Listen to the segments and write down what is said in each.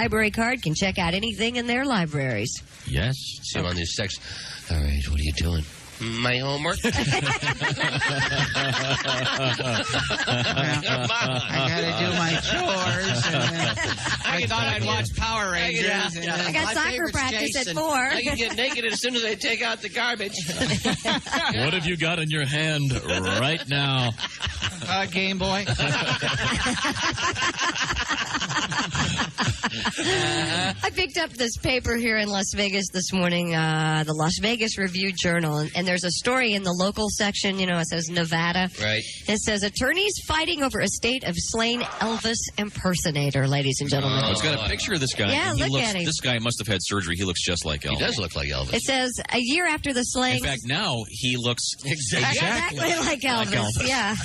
library card can check out anything in their libraries. Yes. See him on these texts. All right, what are you doing? My homework? I gotta do my chores. I thought I'd watch Power Rangers. I got soccer practice at 4. I can get naked as soon as they take out the garbage. What have you got in your hand right now? Game Boy. I picked up this paper here in Las Vegas this morning, the Las Vegas Review-Journal, and there's a story in the local section, it says Nevada. Right. It says, attorneys fighting over estate of slain Elvis impersonator, ladies and gentlemen. It's got a picture of this guy. Yeah, look at him. This guy must have had surgery. He looks just like Elvis. He does look like Elvis. It says, a year after the slayings... In fact, now he looks Exactly like Elvis. Yeah.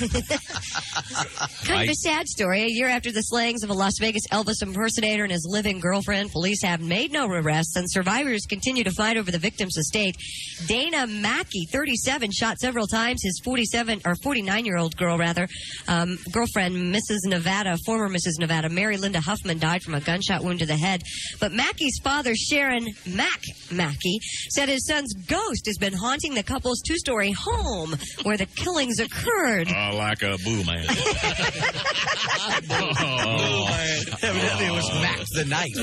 Kind of a sad story. A year after the slayings of a Las Vegas Elvis impersonator and his living girlfriend, police have made no arrests, and survivors continue to fight over the victim's estate. Dana Mackey, 37, shot several times his 49-year-old girlfriend, former Mrs. Nevada, Mary Linda Huffman, died from a gunshot wound to the head. But Mackey's father, Sharon Mackey, said his son's ghost has been haunting the couple's two-story home where the killings occurred. like a boo man. Evidently it was Mac the Knight.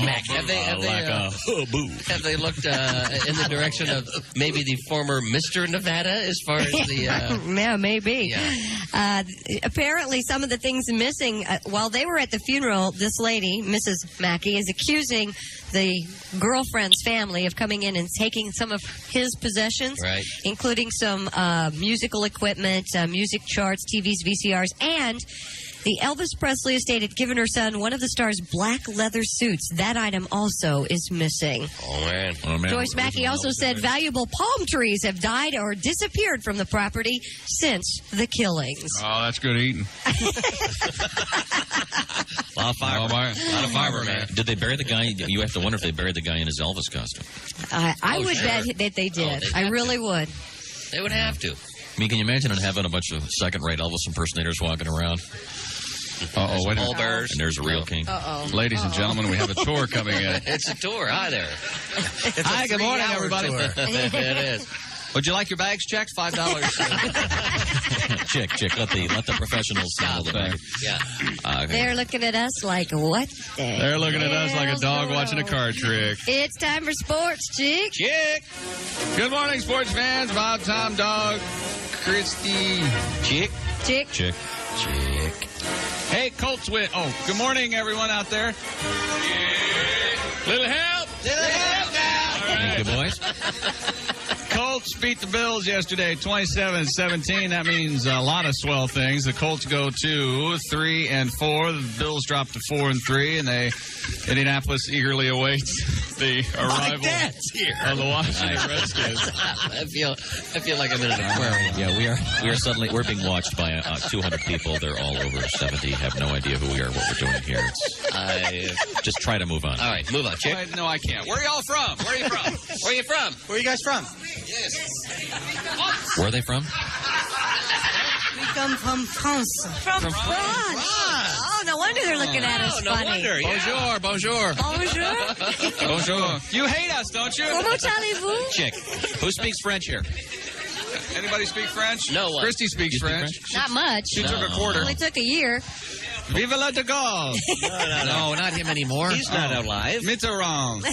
Mac, have they looked in the direction of maybe the former Mr. Nevada as far as the... Yeah, maybe. Yeah. Apparently, some of the things missing, while they were at the funeral, this lady, Mrs. Mackey, is accusing the girlfriend's family of coming in and taking some of his possessions, right, including some musical equipment, music charts, TVs, VCRs, and the Elvis Presley estate had given her son one of the star's black leather suits. That item also is missing. Oh, man. Joyce Mackey also said valuable palm trees have died or disappeared from the property since the killings. Oh, that's good eating. A lot of fiber, man. Did they bury the guy? You have to wonder if they buried the guy in his Elvis costume. I would bet that they did. I really would. They would have to. I mean, can you imagine having a bunch of second-rate Elvis impersonators walking around? Uh-oh, wait a minute. Bears. And there's a real king. Ladies and gentlemen, we have a tour coming in. It's a tour. Hi there. Hi, good morning, everybody. It is. Would you like your bags checked? $5. Chick, let the professionals handle the bag. Yeah. They're looking at us like, what the They're looking at us like a dog watching a card trick. It's time for sports, Chick. Chick. Good morning, sports fans. Bob, Tom, Dog, Christy. Chick. Hey, Colts win. Oh, good morning, everyone out there. Little help. Thank you, boys. Colts beat the Bills yesterday, 27-17. That means a lot of swell things. The Colts go to 3-4. The Bills drop to 4-3, and Indianapolis eagerly awaits the arrival of the Washington Redskins. I feel like I'm in an aquarium. Yeah, we're being watched by 200 people. They're all over 70. Have no idea who we are, what we're doing here. Just try to move on. All right, move on, Chick. No, I can't. Where are y'all from? Where are you from? Where are you guys from? Where are they from? We come from France. From France. Oh, no wonder they're looking at us no funny. wonder. Yeah. Bonjour. Bonjour. You hate us, don't you? Comment allez-vous? Chick, who speaks French here? Anybody speak French? No one. Christy speaks French. Not much. She took a quarter. Only took a year. Vive la de Gaulle. No, not him anymore. He's not alive. Mitterrand.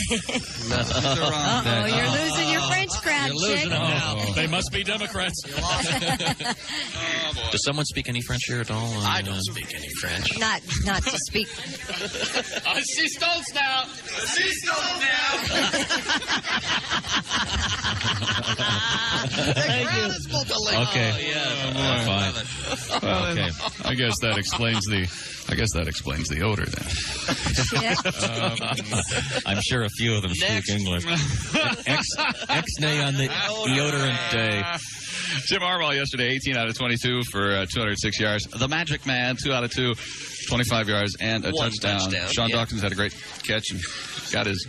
Uh-oh, you're losing your French crowd, You're losing Chick. them now. They must be Democrats. Does someone speak any French here at all? I don't speak any French. Not to speak. She stalls now. Okay. Yeah. Fine. Well, Okay. I guess that explains the odor then. I'm sure a few of them speak English. X-nay on the deodorant day. Jim Harbaugh yesterday, 18 out of 22 for 206 yards. The Magic Man, 2 out of 2, 25 yards and a touchdown. Sean Dawkins had a great catch and got his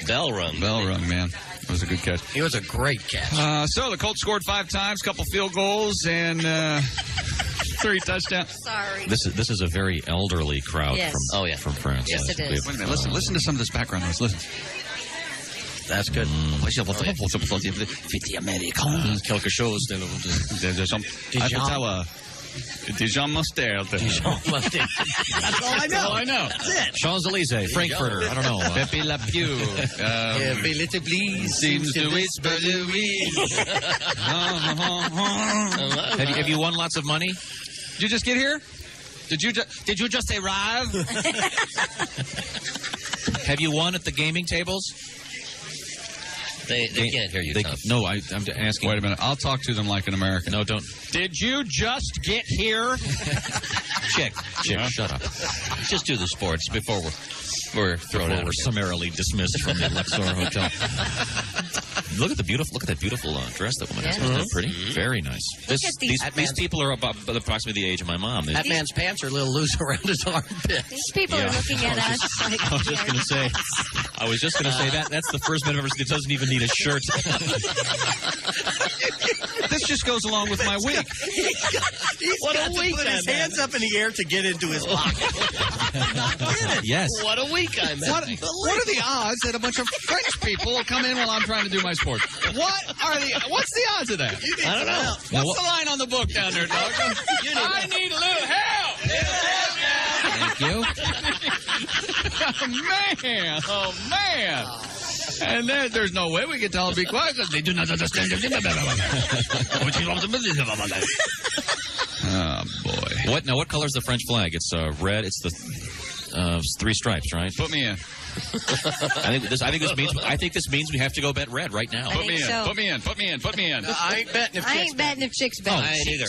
Bell rung, man. It was a good catch. He was a great catch. So the Colts scored 5 times, couple field goals, and 3 touchdowns. Sorry. This is a very elderly crowd Yes. from France. Yes, it is. Wait a minute. Listen to some of this background noise. Listen. That's good. Quelque chose. Dijon mustard. That's all I know. Oh, I know. That's it. Champs-Élysées, Frankfurter. I don't know. Pepe Le Pew. Every little please Seems to whisper Louise. Have you won lots of money? Did you just get here? Did you just arrive? Have you won at the gaming tables? They can't hear you, Tom. No, I'm asking. Wait a minute. I'll talk to them like an American. No, don't. Did you just get here? Chick, shut up. Just do the sports before we're thrown out. We're summarily dismissed from the Luxor Hotel. Look at that beautiful dress that woman has. Isn't that pretty? Very nice. These people are approximately the age of my mom. That man's pants are a little loose around his armpit. These people are looking at us like I was just going to say. That's the first man I've ever seen that doesn't even need a shirt. This just goes along with my week. He's got to put his hands up in the air to get into his pocket. Yes. What a week I'm having. What are the odds that a bunch of French people will come in while I'm trying to do my sports? What's the odds of that? I don't know. What's the line on the book down there, dog? I need a little help. Thank you. Oh man. And there's no way we can tell them to be quiet because they do not understand. Oh boy. What color is the French flag? It's red. It's the 3 stripes, right? Put me in. I think this means we have to go bet red right now. Put me in. so. Put me in. Put me in. Put me in. I ain't betting if chicks bet. I ain't either.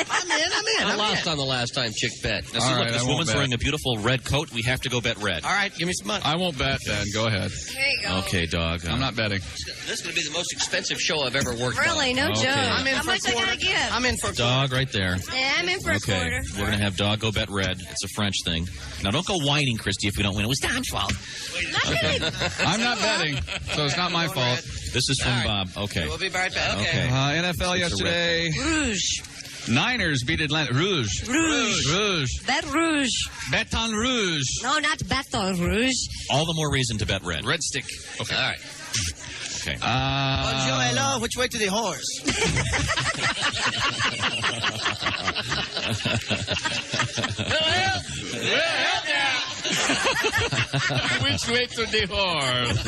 I'm in. I lost on the last time chick bet. Now, see, look, this woman's wearing a beautiful red coat. We have to go bet red. All right, give me some money. I won't bet, then. Go ahead. There you go. Okay, dog. I'm not betting. This is going to be the most expensive show I've ever worked on. Really, no Okay. joke. I'm in How for a much I quarter. gotta give? I'm in for a quarter. Dog right there. Yeah, I'm in for a Okay, quarter. we're going to have dog go bet red. It's a French thing. Now, don't go whining, Christy, if we don't win. It was Don's fault. Not really. I'm not betting, so it's not my fault. This is from Bob. Okay. We'll be right back. Okay. NFL It's a yesterday. Rouge. Niners beat Atlanta. Rouge. Bet Rouge. Baton Rouge. No, not Baton Rouge. All the more reason to bet red. Red stick. Okay. All right. Okay. Bonjour, hello. Which way to the horse? Which way to the horse?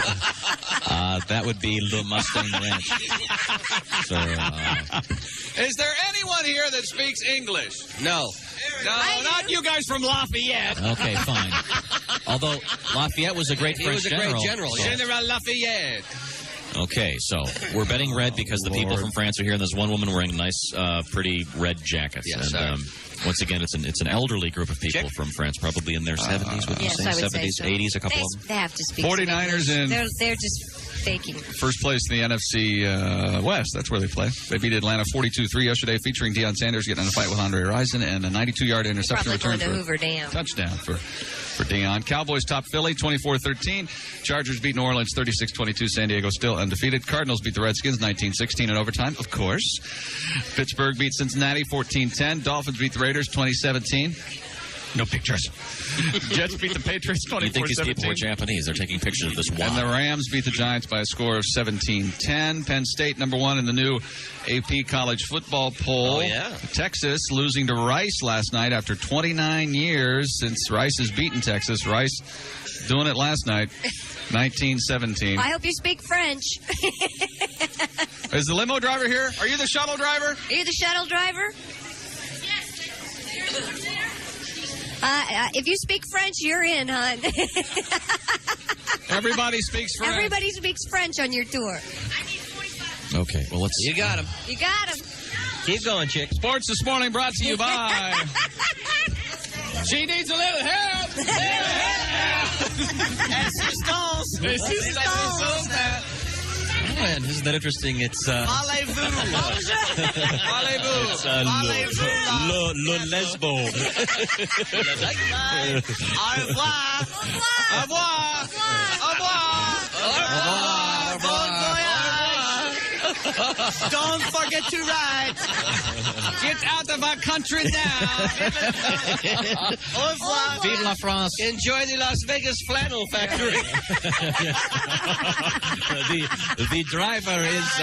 That would be Le Mustang Ranch. So, Is there anyone here that speaks English? No. No, not you guys from Lafayette. okay, fine. Although Lafayette was a great He French was a great general, so- yeah. General Lafayette. Okay, so we're betting red because the people from France are here, and there's one woman wearing nice, pretty red jackets. Yes, and once again, it's an elderly group of people from France, probably in their 70s. Would you Yes, say I would say 70s, so. 80s? A couple They, of them. they have to speak. 49ers in They're just faking. first place in the NFC West. That's where they play. They beat Atlanta 42-3 yesterday, featuring Deion Sanders getting in a fight with Andre Rison and a 92-yard interception Probably return going to for Hoover Dam. touchdown for Deion. Cowboys top Philly 24-13. Chargers beat New Orleans 36-22. San Diego still undefeated. Cardinals beat the Redskins 19-16 in overtime, of course. Pittsburgh beat Cincinnati 14-10. Dolphins beat the Raiders 2017. No pictures. Jets beat the Patriots 24-17. You think these people were Japanese? They're taking pictures of this And the wad. Rams beat the Giants by a score of 17-10. Penn State #1 in the new AP college football poll. Oh, yeah. Texas losing to Rice last night after 29 years since Rice has beaten Texas. Rice doing it last night, 19-17. I hope you speak French. Is the limo driver here? Are you the shuttle driver? Are you the shuttle driver? If you speak French, you're in, hon. Everybody speaks French. Everybody speaks French on your tour. Okay, well, let's... You got him. You got him. Keep going, chick. Sports this morning brought to you by... She needs a little help. Man, isn't that interesting? It's, Parlez-vous. Parlez-vous. it's Le Lesbo. Au revoir. Au revoir. Au revoir. Au revoir. Bon voyage. Don't forget to ride. Get out of our country now. Au revoir. Vive la France. Enjoy the Las Vegas flannel factory. The driver is.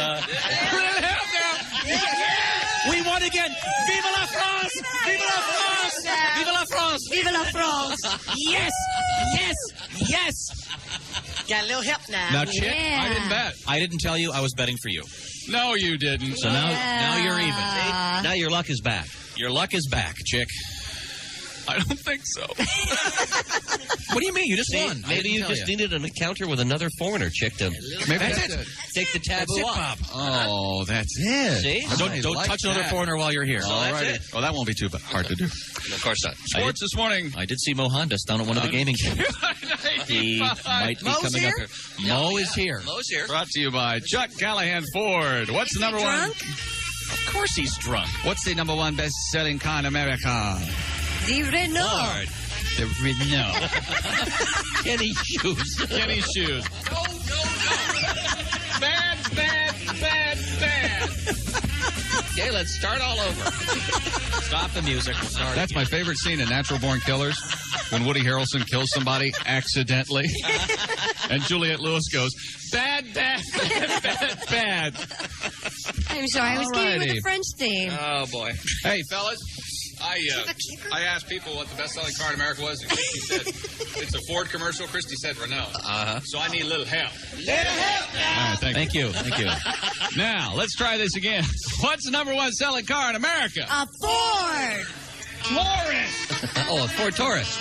We won again. Vive la France. Vive la France. Vive la France. Vive la France. Yes. Yes. Yes. Got a little help now. Now, Chick, Yeah. I didn't bet. I didn't tell you I was betting for you. No, you didn't. So now you're even. Now your luck is back. Your luck is back, Chick. I don't think so. What do you mean? You just won. Maybe you just needed an encounter with another foreigner, Chick, to Maybe that's it. take the taboo That's it, off. Bob. Oh, that's it. See? Don't like touch another that. foreigner while you're here. All that's right. it. Well, that won't be too hard to do. Of course not. Sports this morning. I did see Mo Hondas down at one of the gaming games. He might be Mo's coming here? up here. Mo is here. Mo's here. Brought to you by Chuck Callahan Ford. What's the number one? Drunk? Of course he's drunk. What's the number one best-selling car in America? The Renault. The Renault. Kenny shoes. Kenny shoes. No. Bad. Okay, let's start all over. Stop the music. We'll start That's my favorite scene in Natural Born Killers, when Woody Harrelson kills somebody accidentally, and Juliette Lewis goes, bad. I'm sorry, I was kidding with Alrighty. the French theme. Oh, boy. Hey, fellas, I asked people what the best-selling car in America was, and Christy said it's a Ford commercial. Christy said Renault. Uh-huh. So I need a little help. All right, thank you. Thank you. Now, let's try this again. What's the number one selling car in America? A Ford. Taurus. Oh, a Ford Taurus.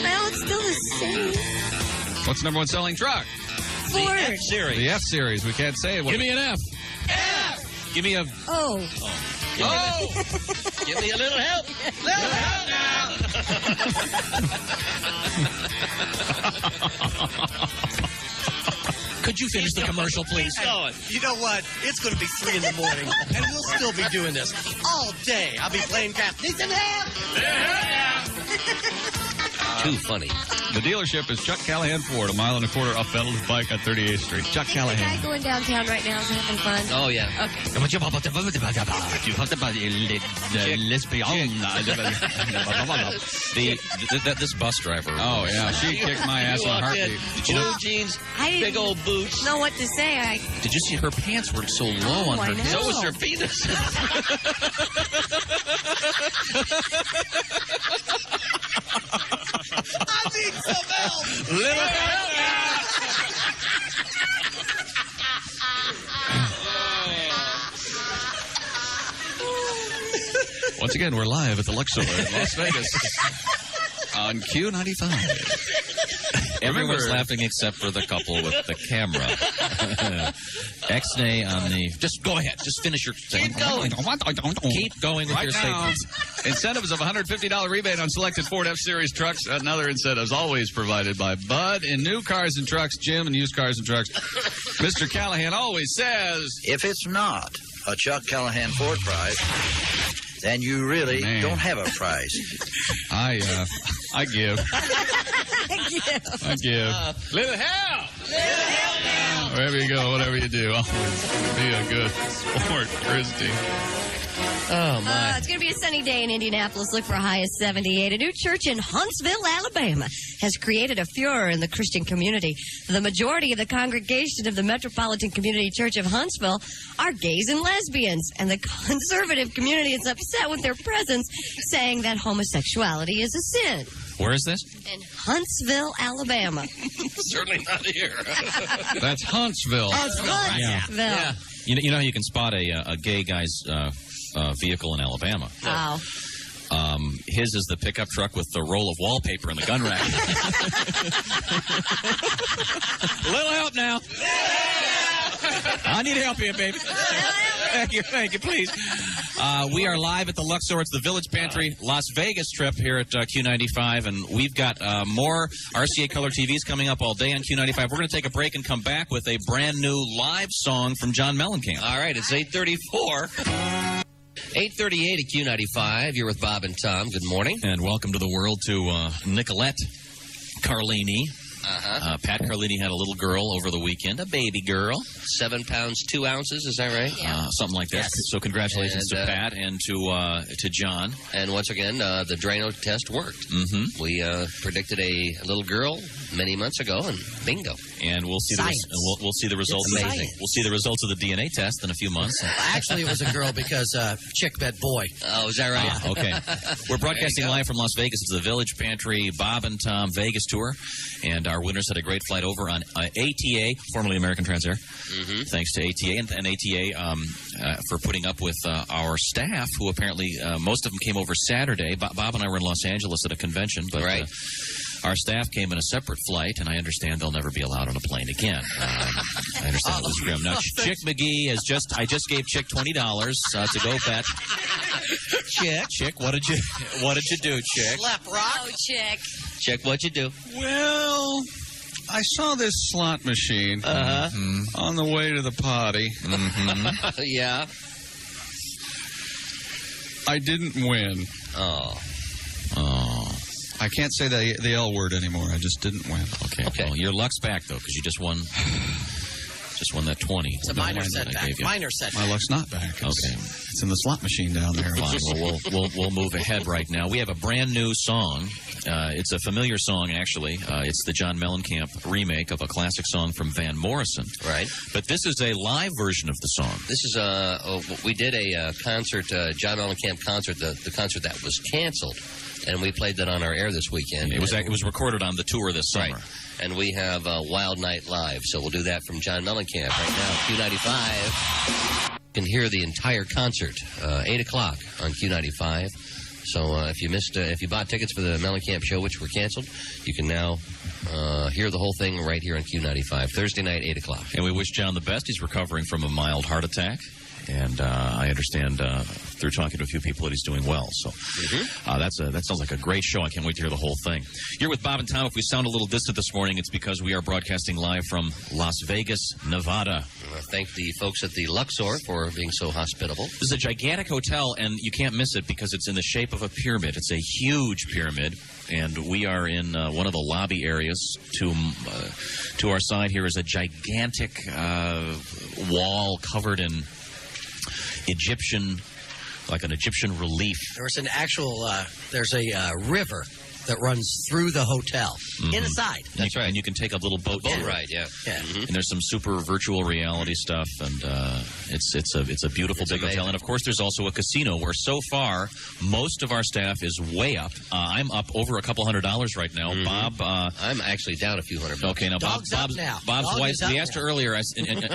Well, it's still the same. What's the number one selling truck? Ford. F-Series. The F-Series. We can't say it. Give me an F. Give me a. Oh. Oh! Give me a little help. Could you finish the commercial, please? You know what? It's going to be 3 in the morning, and we'll still be doing this all day. I'll be playing craft. Need some help? Too funny. The dealership is Chuck Callahan Ford, 1.25 miles off Federal's Bike on 38th Street. Chuck The Callahan. guy going downtown right now is having fun. Oh, yeah. Okay. This bus driver. Oh, yeah. She kicked my ass You in a walked in, heartbeat. blue jeans, I didn't big old boots. know what to say. Did you see her pants were so low on I her? know. So was her penis. I need some help. Once again, we're live at the Luxor in Las Vegas on Q95. Everyone's laughing except for the couple with the camera. X-nay on the. Just go ahead. Just finish your statement. Keep going with Right your now, statements. incentives of $150 rebate on selected Ford F-Series trucks and other incentives always provided by Bud. In new cars and trucks, Jim, and used cars and trucks, Mr. Callahan always says, If it's not a Chuck Callahan Ford prize, then you really Man. don't have a prize. I give. I give. Little help! Wherever you go, whatever you do, always be a good sport, Christy. Oh, my. It's going to be a sunny day in Indianapolis. Look for a high of 78. A new church in Huntsville, Alabama, has created a furor in the Christian community. The majority of the congregation of the Metropolitan Community Church of Huntsville are gays and lesbians, and the conservative community is upset with their presence, saying that homosexuality is a sin. Where is this? In Huntsville, Alabama. Certainly not here. That's Huntsville. Huntsville. Yeah. You know how you can spot a gay guy's vehicle in Alabama? Wow. His is the pickup truck with the roll of wallpaper in the gun rack. A little help now. I need help here, baby. Thank you, please. We are live at the Luxor. It's the Village Pantry Las Vegas trip here at Q95, and we've got more RCA Color TVs coming up all day on Q95. We're going to take a break and come back with a brand new live song from John Mellencamp. All right, it's 8:34. 8:38 at Q95. You're with Bob and Tom. Good morning. And welcome to the world to Nicolette Carlini. Pat Carlini had a little girl over the weekend, a baby girl. 7 pounds, 2 ounces, is that right? Something like that. Yes. So congratulations to Pat and to John. And once again, the Drano test worked. Mm-hmm. We predicted a little girl many months ago, and bingo. And we'll see we'll see the results. It's amazing. We'll see the results of the DNA test in a few months. Actually, it was a girl because chick bet boy. Oh, is that right? Okay. We're broadcasting live from Las Vegas. It's the Village Pantry Bob and Tom Vegas tour, and our winners had a great flight over on ATA, formerly American Transair. Mm-hmm. Thanks to ATA and ATA for putting up with our staff, who apparently most of them came over Saturday. Bob and I were in Los Angeles at a convention, but our staff came in a separate flight, and I understand they'll never be allowed on a plane again. I understand it was grim. Now, Chick McGee I just gave Chick $20 to go bet. Chick, what did you do, Chick? Slap rock. Oh, Chick. Chick, what'd you do? Well, I saw this slot machine on the way to the potty. Mm-hmm. Yeah. I didn't win. Oh. I can't say the L word anymore. I just didn't win. Okay. Well, your luck's back, though, because you just won that 20. It's a minor setback. Minor setback. My luck's not back. Okay. It's in the slot machine down there. Fine. Well, we'll move ahead right now. We have a brand new song. It's a familiar song, actually. It's the John Mellencamp remake of a classic song from Van Morrison. Right. But this is a live version of the song. This is we did a concert, John Mellencamp concert, the concert that was canceled, and we played that on our air this weekend. It was recorded on the tour this summer. Right. And we have Wild Night Live, so we'll do that from John Mellencamp right now. Q95. You can hear the entire concert, 8 o'clock on Q95. So if you bought tickets for the Mellencamp show, which were canceled, you can now hear the whole thing right here on Q95, Thursday night, 8 o'clock. And we wish John the best. He's recovering from a mild heart attack. And I understand through talking to a few people that he's doing well. So that sounds like a great show. I can't wait to hear the whole thing. You're with Bob and Tom. If we sound a little distant this morning, it's because we are broadcasting live from Las Vegas, Nevada. Thank the folks at the Luxor for being so hospitable. This is a gigantic hotel, and you can't miss it because it's in the shape of a pyramid. It's a huge pyramid, and we are in one of the lobby areas. To our side here is a gigantic wall covered in Egyptian relief. There's an actual, there's a river that runs through the hotel, inside. That's right. And you can take a little boat ride, yeah. And there's some super virtual reality stuff, and it's a beautiful big hotel. And of course, there's also a casino where so far most of our staff is way up. I'm up over $200 right now. Bob, I'm actually down a few $100. Okay, now Bob's wife. We asked her earlier. I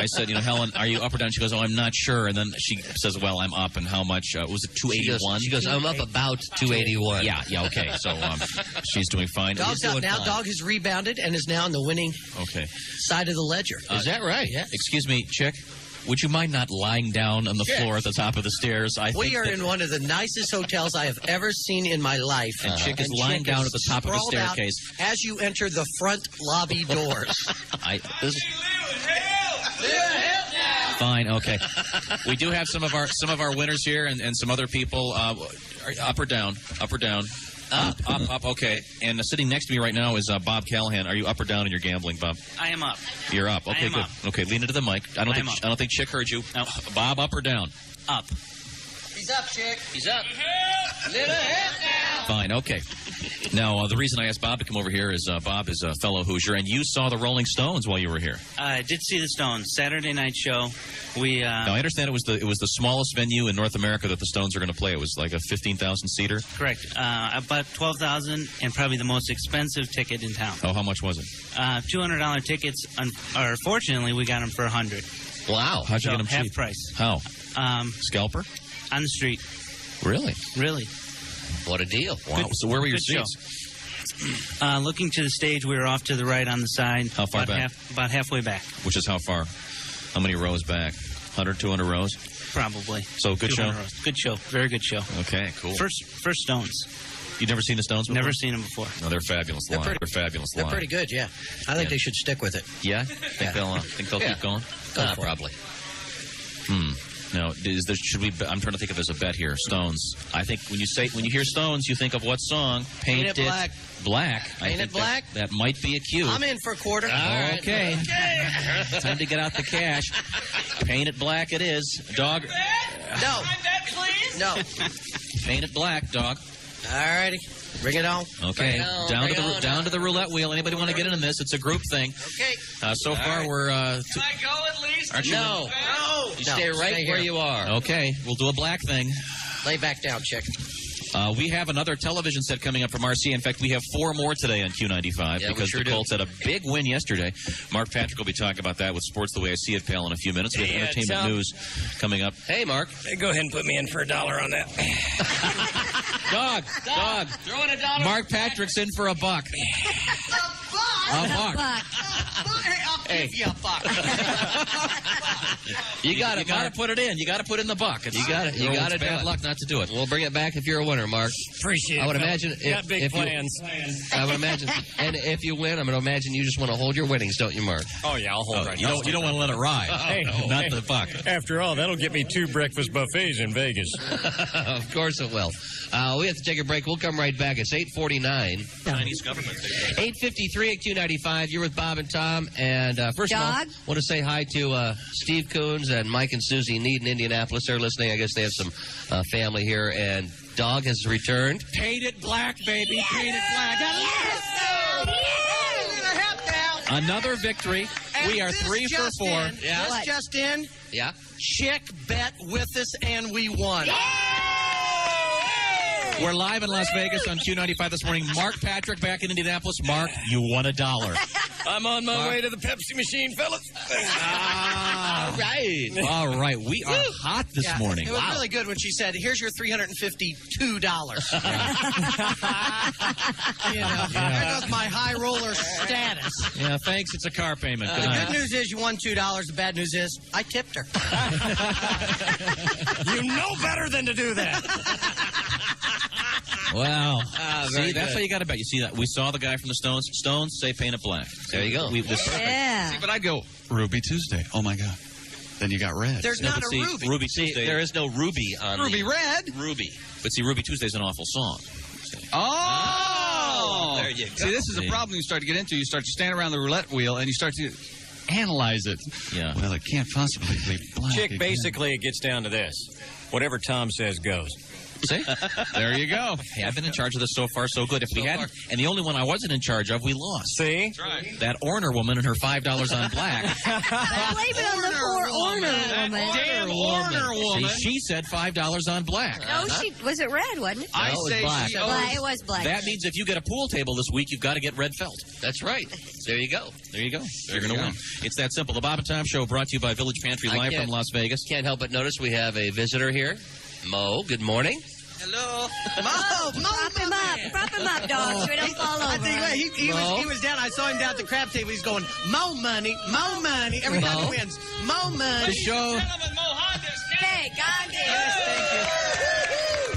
said, Helen, are you up or down? She goes, I'm not sure. And then she says, well, I'm up. And how much? Was it 281? She goes, I'm up about 281. Yeah. Okay. So she's doing fine. Dog's out now. Fine. Dog has rebounded and is now on the winning side of the ledger. Is that right? Yeah. Excuse me, Chick. Would you mind not lying down on the floor at the top of the stairs? We are in one of the nicest hotels I have ever seen in my life. And Chick is lying down at the top of the staircase as you enter the front lobby doors. Fine, okay. We do have some of our winners here and some other people. Up or down? Up or down? Up, okay. And sitting next to me right now is Bob Callahan. Are you up or down in your gambling, Bob? I am up. You're up. Okay, good. Up. Okay, lean into the mic. I don't think Chick heard you. No. Bob, up or down? Up. He's up, Chick. He's up. Little head down. Fine, okay. Now, the reason I asked Bob to come over here is Bob is a fellow Hoosier, and you saw the Rolling Stones while you were here. I did see the Stones. Saturday night show. Now, I understand it was the smallest venue in North America that the Stones are going to play. It was like a 15,000-seater? Correct. About 12,000 and probably the most expensive ticket in town. Oh, how much was it? $200 tickets. Fortunately, we got them for $100. Wow. How'd you get them half cheap? Price. How? Scalper? On the street. Really? Really. What a deal. Wow. So where were your seats? Looking to the stage, we were off to the right on the side. How far back? About halfway back. Which is how far? How many rows back? 100, 200 rows? Probably. So good show? Rows. Good show. Very good show. Okay, cool. First Stones. You've never seen the Stones before? Never seen them before. No, they're fabulous live. They're fabulous live. They're pretty good, yeah. I think they should stick with it. Yeah? Think they'll keep going? Go for probably. No, should we? I'm trying to think if there's a bet here. Stones. I think when you hear Stones, you think of what song? Paint It Black. Black. Paint It Black. That might be a cue. I'm in for a quarter. Okay. Time to get out the cash. Paint It Black. It is. Dog. No. No. Paint It Black, dog. All righty. Bring it on. Okay. Down to the roulette wheel. Anybody want to get in on this? It's a group thing. Okay. So far, we're. Can I go at least? Aren't you? No. You stay right where you are. Okay. We'll do a black thing. Lay back down, chick. We have another television set coming up from RC. In fact, we have 4 more today on Q95 because the Colts had a big win yesterday. Mark Patrick will be talking about that with Sports the Way I See It, pal, in a few minutes. We have entertainment news coming up. Hey, Mark. Hey, go ahead and put me in for $1 on that. Dog. Throwing $1. Mark Patrick's in for $1. A buck. Hey, give you a buck. You got to put it in. You got to put it in the buck. You got it. Bad Bad luck not to do it. We'll bring it back if you're a winner, Mark. Appreciate it. I would imagine got big plans. I would imagine, and if you win, I'm going to imagine you just want to hold your winnings, don't you, Mark? Oh yeah, I'll hold right. You don't want to let it ride. Not the buck. After all, that'll get me 2 breakfast buffets in Vegas. Of course it will. We have to take a break. We'll come right back. It's 8:49. Chinese government. 8:53 at Q95. You're with Bob and Tom. And first of all, I want to say hi to Steve Coons and Mike and Susie Need in Indianapolis. They're listening. I guess they have some family here. And Dog has returned. Paint it black, baby. Yes! Paint it black. Another victory. And we are 3 for 4. Yeah. This just in. Yeah. Chick bet with us, and we won. We're live in Las Vegas on Q95 this morning. Mark Patrick back in Indianapolis. Mark, you won $1. I'm on my way to the Pepsi machine, fellas. All right. We are hot this morning. It was really good when she said, "Here's your $352." There goes my high roller status. Yeah, thanks. It's a car payment. The good news is you won $2. The bad news is I tipped her. You know better than to do that. Wow. See, that's good. how you got to bet. You see that? We saw the guy from the Stones. Stones say Paint It Black. There you go. Yeah. See, but I'd go Ruby Tuesday. Oh, my God. Then you got red. There's not a see, Ruby. Ruby See, Tuesday. there is no Ruby on Ruby Red. Ruby. But see, Ruby Tuesday's an awful song. Oh! There you go. See, this is a problem you start to get into. You start to stand around the roulette wheel and you start to analyze it. Yeah. Well, it can't possibly be black. Chick, again. basically, it gets down to this. Whatever Tom says goes. See? There you go. Hey, I've been in charge of this so far, so good. If we hadn't, and the only one I wasn't in charge of, we lost. See? That Orner woman and her $5 on black. Blame it on the poor Orner woman. Damn Orner woman. See, she said $5 on black. No, was it red, wasn't it? I No, it was say black. she Black, it was black. That means if you get a pool table this week, you've got to get red felt. That's right. There you go. There you go. You're going to win. It's that simple. The Bob and Tom Show brought to you by Village Pantry, live from Las Vegas. Can't help but notice we have a visitor here. Mo, good morning. Hello. Prop him up, dog, so he don't fall over. I tell you what, he was down. I saw him down at the crab table. He's going, Mo money. Every time he wins, Mo money. The show. Hey, God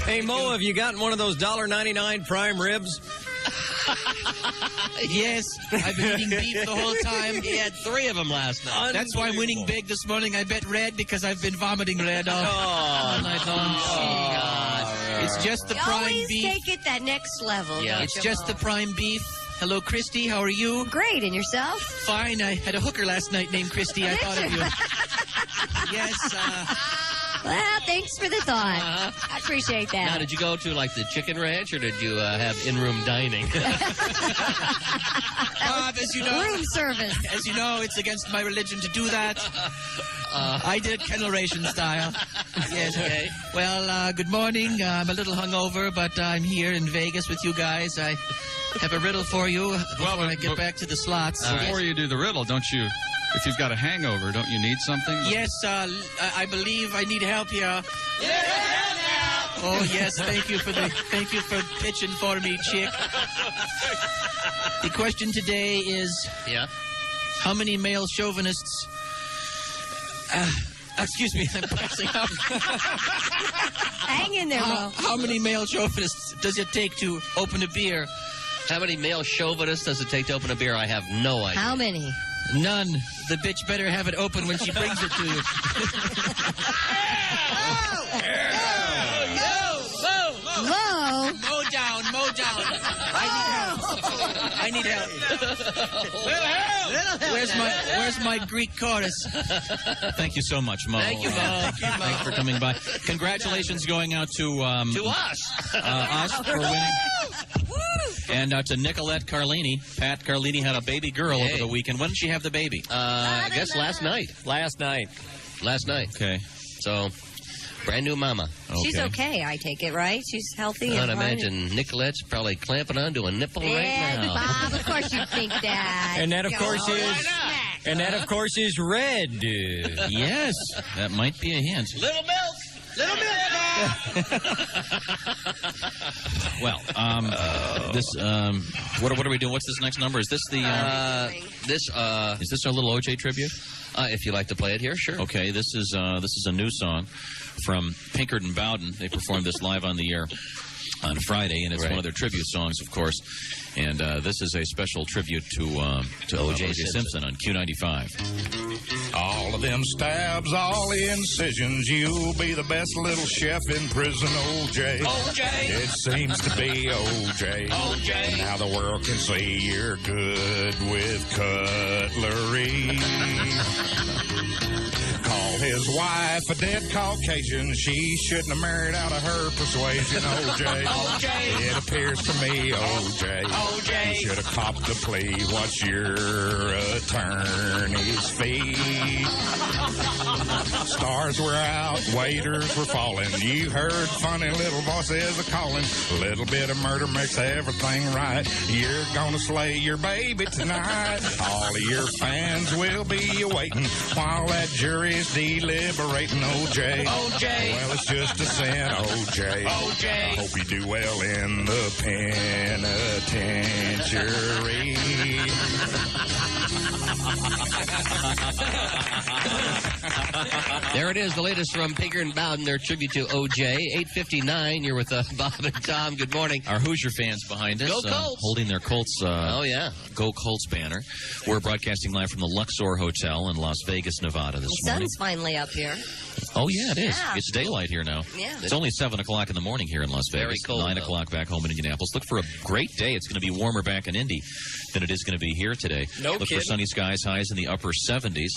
Hey, Mo, have you gotten one of those $1.99 prime ribs? Yes, I've been eating beef the whole time. He had 3 of them last night. That's why I'm winning big this morning. I bet red because I've been vomiting red all night long. It's just the You prime always beef. take it that next level. Yeah. don't It's you, just Mo? the prime beef. Hello, Christy. How are you? Great, and yourself? Fine. I had a hooker last night named Christy. I thought of you. Yes. Well, thanks for the thought. I appreciate that. Now, did you go to, like, the chicken ranch, or did you have in-room dining? Bob, as you know, Room service. as you know, it's against my religion to do that. I did it kennel ration style. Yes. Okay. Well, good morning. I'm a little hungover, but I'm here in Vegas with you guys. I have a riddle for you before I get back to the slots. Before you do the riddle, don't you, if you've got a hangover, don't you need something? Yes, I believe I need help here. Oh yes, thank you for pitching for me, chick. The question today is, Yeah. how many male chauvinists? Excuse me, I'm passing out. Hang in there, Mo. How many male chauvinists does it take to open a beer? How many male chauvinists does it take to open a beer? I have no idea. How many? None. The bitch better have it open when she brings it to you. Whoa. Mow down. I need help. Where's my Greek chorus? Thank you so much, Mo. Thank you, Mo. Thanks for coming by. Congratulations going out to us for winning. And to Nicolette Carlini. Pat Carlini had a baby girl over the weekend. When did she have the baby? I guess last night. Last night. Okay. So, brand new mama. She's okay, I take it, right? She's healthy. I'd and fine. imagine Nicolette's probably clamping onto a nipple right now. Bob, of course you think that. And that, of course, is... And that, of course, is red. Yes, that might be a hint. Little milk. Well, this. What are we doing? What's this next number? Is this the? Is this our little OJ tribute? If you like to play it here, sure. Okay, this is a new song from Pinkerton Bowden. They performed this live on the air on Friday, and it's one of their tribute songs, of course. And this is a special tribute to O.J. Simpson on Q95. All of them stabs, all the incisions, you'll be the best little chef in prison, O.J. O.J. It seems to be O.J. O.J. Now the world can see you're good with cutlery. Call his wife a dead Caucasian. She shouldn't have married out of her persuasion, O.J. O.J. It appears to me, O.J. O.J. You should have copped a plea. What's your attorney's fee? Stars were out, waiters were falling. You heard funny little voices a calling. A little bit of murder makes everything right. You're gonna slay your baby tonight. All of your fans will be waiting while that jury's deliberating. O.J. O.J. Well, it's just a sin, O.J. O.J. I hope you do well in the penitentiary. There it is, the latest from Pinkerton Bowden, their tribute to O.J. 8:59. You're with Bob and Tom. Good morning. Our Hoosier fans behind us, Go Colts. holding their Colts. Go Colts banner. We're broadcasting live from the Luxor Hotel in Las Vegas, Nevada this The morning. sun's finally up here. Oh yeah, it is. Yeah. It's daylight here now. Yeah. It's only 7 o'clock in the morning here in Las Vegas. Very cold, 9 though. o'clock back home in Indianapolis. Look for a great day. It's going to be warmer back in Indy than it is going to be here today. Look for sunny skies, highs in the upper 70s.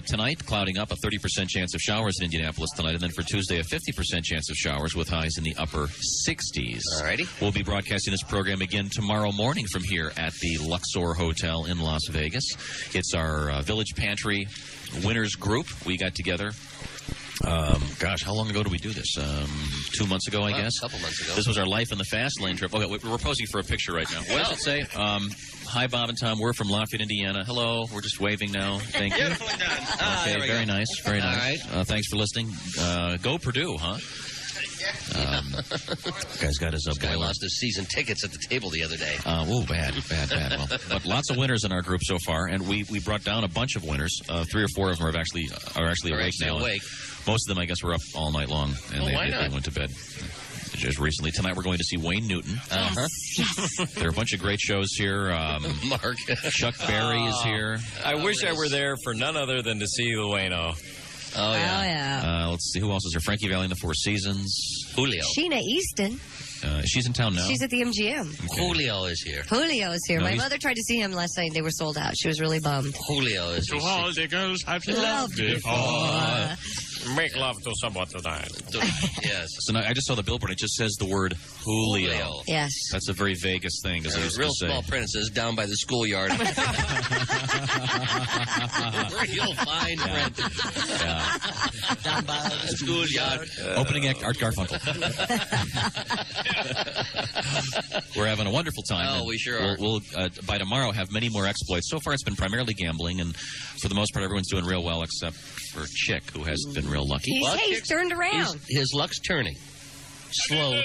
Tonight, clouding up, a 30% chance of showers in Indianapolis tonight, and then for Tuesday, a 50% chance of showers with highs in the upper 60s. Alrighty. We'll be broadcasting this program again tomorrow morning from here at the Luxor Hotel in Las Vegas. It's our Village Pantry winners group. We got together. How long ago did we do this? 2 months ago, I guess. A couple months ago. This was our Life in the Fast Lane trip. Okay, we're posing for a picture right now. What does it say? Hi, Bob and Tom. We're from Lafayette, Indiana. Hello. We're just waving now. Thank you. Beautifully done. Okay, very nice. Very nice. All right. Thanks for listening. Go Purdue, huh? Guy's got his Guy boiler. lost his season tickets at the table the other day. Bad. Well, but lots of winners in our group so far, and we brought down a bunch of winners. 3 or 4 of them are actually awake now. Most of them, I guess, were up all night long, and they went to bed. Just recently. Tonight we're going to see Wayne Newton. There are a bunch of great shows here. Mark. Chuck Berry is here. I wish I were there for none other than to see Lueno. Oh, yeah. Let's see, who else is here? Frankie Valli and the Four Seasons. Julio. Sheena Easton. She's in town now. She's at the MGM. Okay. Julio is here. Julio is here. No, My he's- mother tried to see him last night. They were sold out. She was really bummed. Julio is here. All the girls I've Loved before. Make love to someone tonight. Yes. So now, I just saw the billboard. It just says the word Julio. Yes. That's a very Vegas thing, as I used Real to say. small print. It says down by the schoolyard. Real fine print. Yeah. Down by the schoolyard. Opening act, Art Garfunkel. We're having a wonderful time. Oh, and we sure are. We'll by tomorrow have many more exploits. So far, it's been primarily gambling, and for the most part, everyone's doing real well, except for Chick, who hasn't been real lucky. He's turned around. His luck's turning. Slow.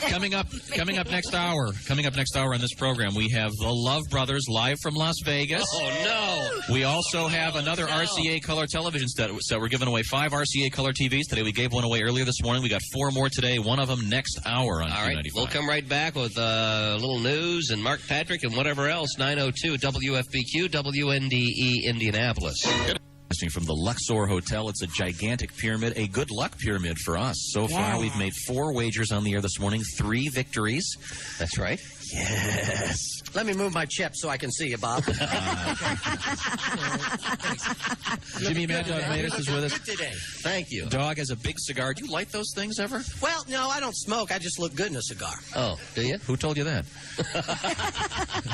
Coming up next hour on this program, we have the Love Brothers live from Las Vegas. Oh, no. We also have another RCA Color television set. We're giving away 5 RCA Color TVs today. We gave one away earlier this morning. We got 4 more today. One of them next hour on All right, Q95. we'll come right back with a little news and Mark Patrick and whatever else. 902 WFBQ, WNDE, Indianapolis. Listening from the Luxor Hotel. It's a gigantic pyramid, a good luck pyramid for us. So far, we've made 4 wagers on the air this morning, 3 victories. That's right. Yes. Let me move my chip so I can see you, Bob. Jimmy Mad Dog Matus is with us. Today. Thank you. Dog has a big cigar. Do you light those things ever? Well, no, I don't smoke. I just look good in a cigar. Oh, do you? Who told you that?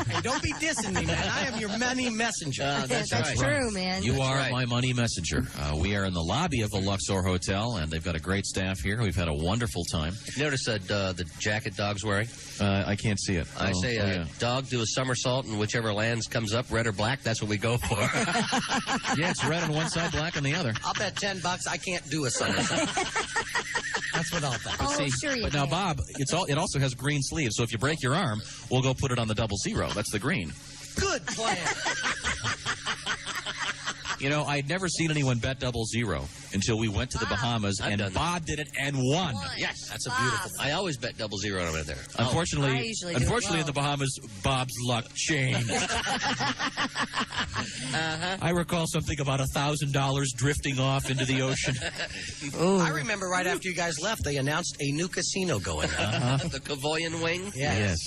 Hey, don't be dissing me, man. I am your money messenger. That's right. True, man. You are right. my money messenger. We are in the lobby of the Luxor Hotel, and they've got a great staff here. We've had a wonderful time. Notice that the jacket Dog's wearing? I can't see it. I say yeah. Dog do a somersault, and whichever lands comes up, red or black, that's what we go for. Yeah, it's red on one side, black on the other. I'll bet $10 I can't do a somersault. That's what I'll bet. Oh, sure you But now, can. Bob, it also has green sleeves, so if you break your arm, we'll go put it on the 00. That's the green. Good plan. You know, I'd never seen anyone bet 00 until we went to the Bahamas, I've and done that. Bob did it and won. Yes, That's a beautiful. I always bet 00 on it there. I Unfortunately, usually do well. in the Bahamas, Bob's luck changed. I recall something about $1,000 drifting off into the ocean. I remember right after you guys left, they announced a new casino going on. The Cavoyan Wing? Yes.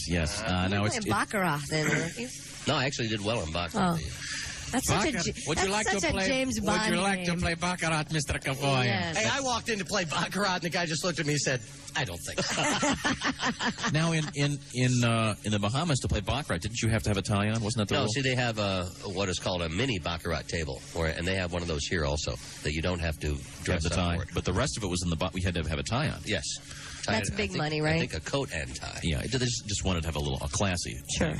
Now You're playing Baccarat then, weren't you? No, I actually did well in boxing. Oh. That's such a, Would you that's like such to a play? James Bond Would you like to name. play Baccarat, Mr. Cavoyan? Yes. Hey, I walked in to play Baccarat, and the guy just looked at me and said, I don't think so. Now, in the Bahamas to play Baccarat, didn't you have to have a tie on? Wasn't that the No, rule? see, they have what is called a mini Baccarat table, and they have one of those here also, that you don't have to Have dress the up tie, for it. but the rest of it was in the. We had to have a tie on. Yes. That's big money, right? I think a coat and tie. Yeah, they just wanted to have a classy. Sure.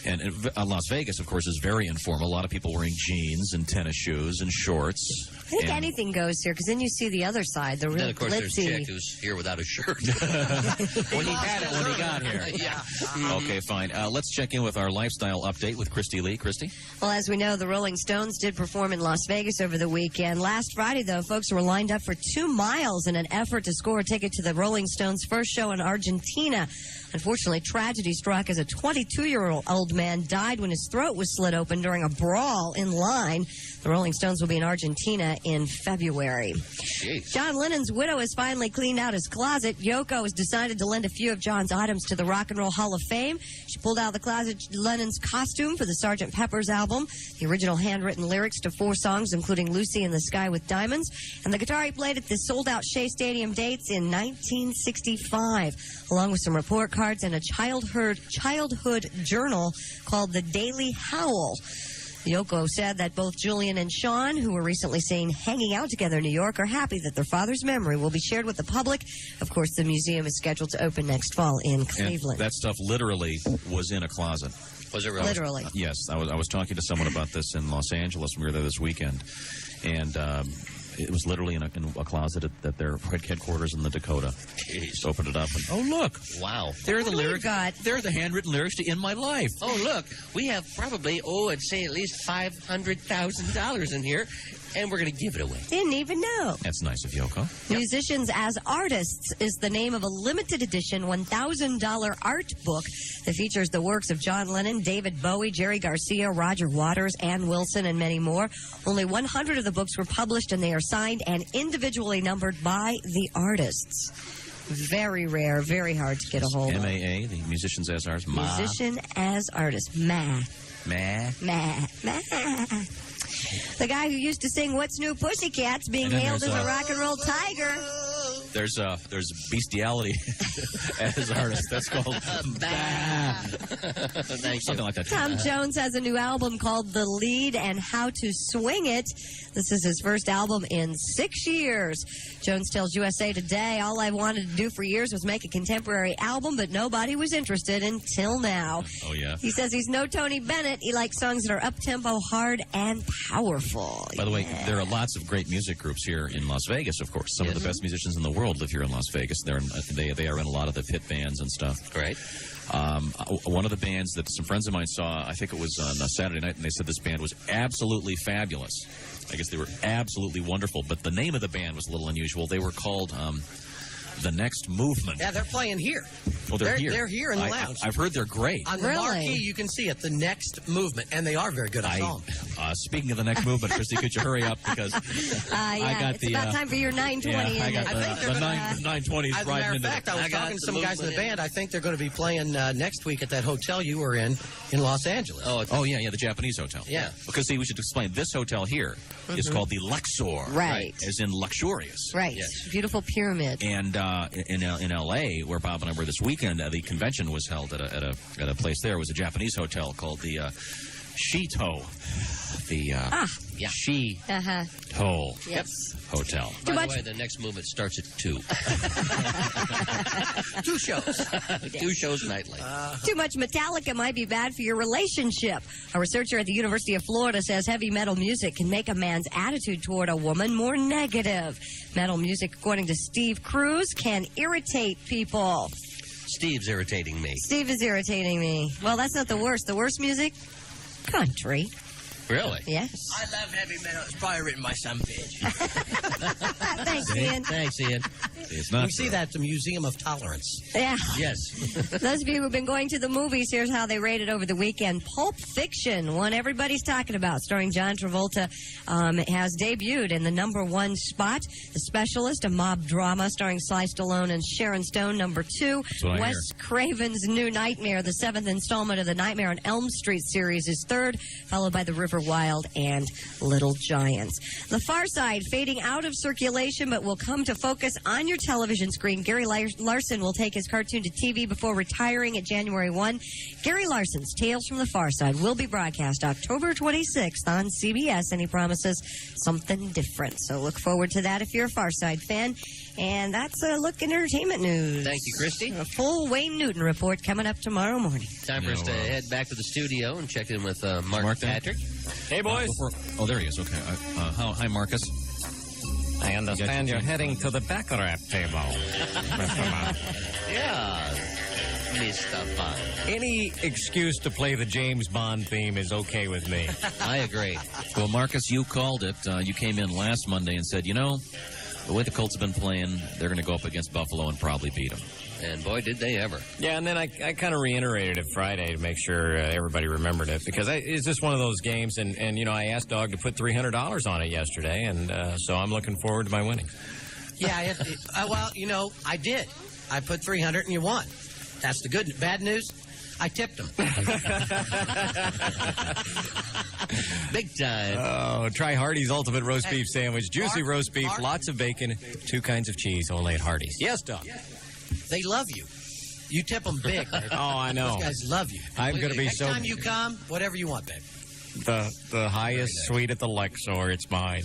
And Las Vegas, of course, is very informal. A lot of people wearing jeans and tennis shoes and shorts. I think And- anything goes here, because then you see the other side, the real Then, of course, there's glitzy. Chick who's here without a shirt. Well, he had it when he got here. Yeah. Okay, fine. Let's check in with our lifestyle update with Christy Lee. Christy? Well, as we know, the Rolling Stones did perform in Las Vegas over the weekend. Last Friday, though, folks were lined up for 2 miles in an effort to score a ticket to the Rolling Stones' first show in Argentina. Unfortunately, tragedy struck as a 22-year-old man died when his throat was slit open during a brawl in line. The Rolling Stones will be in Argentina in February. Jeez. John Lennon's widow has finally cleaned out his closet. Yoko has decided to lend a few of John's items to the Rock and Roll Hall of Fame. She pulled out of the closet Lennon's costume for the Sgt. Pepper's album, the original handwritten lyrics to 4 songs, including Lucy in the Sky with Diamonds, and the guitar he played at the sold-out Shea Stadium dates in 1965, along with some report cards and a childhood journal called The Daily Howl. Yoko said that both Julian and Sean, who were recently seen hanging out together in New York, are happy that their father's memory will be shared with the public. Of course, the museum is scheduled to open next fall in And Cleveland. that stuff literally was in a closet. Was it really? Literally. Yes, I was talking to someone about this in Los Angeles. We were there this weekend, and it was literally in a closet at their headquarters in the Dakota. Just opened it up and look, Wow. there are the What do we lyrics. got? There are the handwritten lyrics to "In My Life." Oh, look, we have probably, I'd say at least $500,000 in here, and we're going to give it away. Didn't even know. That's nice of Yoko. Musicians as Artists is the name of a limited edition $1,000 art book that features the works of John Lennon, David Bowie, Jerry Garcia, Roger Waters, Ann Wilson, and many more. Only 100 of the books were published, and they are signed and individually numbered by the artists. Very rare, very hard to get a hold of. MAA, the Musicians as Artists. Musician as Artist. Ma. The guy who used to sing What's New Pussycats being And then hailed as there's, a rock and roll tiger. There's bestiality as artists. That's called Thank something like that. Tom Jones has a new album called The Lead and How to Swing It. This is his first album in 6 years. Jones tells USA Today, all I wanted to do for years was make a contemporary album, but nobody was interested until now. Oh, yeah. He says he's no Tony Bennett. He likes songs that are up-tempo, hard, and powerful. By the way, there are lots of great music groups here in Las Vegas, of course. Some of the best musicians in the world world live here in Las Vegas. They are in a lot of the pit bands and stuff. Great. One of the bands that some friends of mine saw, I think it was on a Saturday night, and they said this band was absolutely fabulous. I guess they were absolutely wonderful, but the name of the band was a little unusual. They were called The Next Movement. Yeah, they're playing here. Oh, they're here. They're here in the lounge. I've heard they're great. On the marquee, you can see it, The Next Movement, and they are very good. I saw them. Speaking of The Next Movement, Christy, could you hurry up? Because I got it's about time for your 920. I got the 920s As a riding matter of into fact, it. I was talking to some guys in the band. I think they're going to be playing next week at that hotel you were in Los Angeles. Oh, yeah, the Japanese hotel. Yeah. Because, see, we should explain. This hotel here is called the Luxor. Right. As in luxurious. Right. Yes. Beautiful pyramid. And in L.A., where Bob and I were this weekend, the convention was held at a place there. It was a Japanese hotel called the Shito. The Shito Yes. Hotel. By the way, the Next Movement starts at 2. 2 shows. 2 shows nightly. Too much Metallica might be bad for your relationship. A researcher at the University of Florida says heavy metal music can make a man's attitude toward a woman more negative. Metal music, according to Steve Cruz, can irritate people. Steve's irritating me. Steve is irritating me. Well, that's not the worst. The worst music? Country. Really? Yes. I love heavy metal. It's probably written by some bitch. Thanks, Ian. Thanks, Ian. It's You not can see that at the Museum of Tolerance. Yeah. Yes. Those of you who've been going to the movies, here's how they rated over the weekend. Pulp Fiction, one everybody's talking about, starring John Travolta, has debuted in the #1 spot. The Specialist, a mob drama starring Sly Stallone and Sharon Stone, #2. what I Wes Craven's New Nightmare, the 7th installment of the Nightmare on Elm Street series, is 3rd, followed by The River Wild and Little Giants. The Far Side, fading out of circulation, but will come to focus on your television screen. Gary Larson will take his cartoon to TV before retiring at January 1. Gary Larson's Tales from the Far Side will be broadcast October 26th on CBS, and he promises something different. So look forward to that if you're a Far Side fan. And that's a look in entertainment news. Thank you, Christy. A full Wayne Newton report coming up tomorrow morning. Time for us to head back to the studio and check in with Mark Patrick. Hey, boys. Oh, there he is. Okay. Hi, Marcus. I understand you're heading to the baccarat table. Yeah, Mr. Bond. Any excuse to play the James Bond theme is okay with me. I agree. Well, Marcus, you called it. You came in last Monday and said, you know, the way the Colts have been playing, they're going to go up against Buffalo and probably beat them. And boy, did they ever. Yeah, and then I kind of reiterated it Friday to make sure everybody remembered it, because it's just one of those games, and you know, I asked Dog to put $300 on it yesterday, and so I'm looking forward to my winning. Yeah, well, you know, I did. I put 300 and you won. That's the good. Bad news, I tipped them. Big time. Oh, try Hardee's Ultimate Roast Beef Sandwich. Juicy roast beef, lots of bacon, 2 kinds of cheese, only at Hardee's. Yes, Doc. They love you. You tip them big. Babe. Oh, I know. Those guys love you. I'm going to be Next so... time you come, whatever you want, babe. The highest suite at the Luxor, it's mine.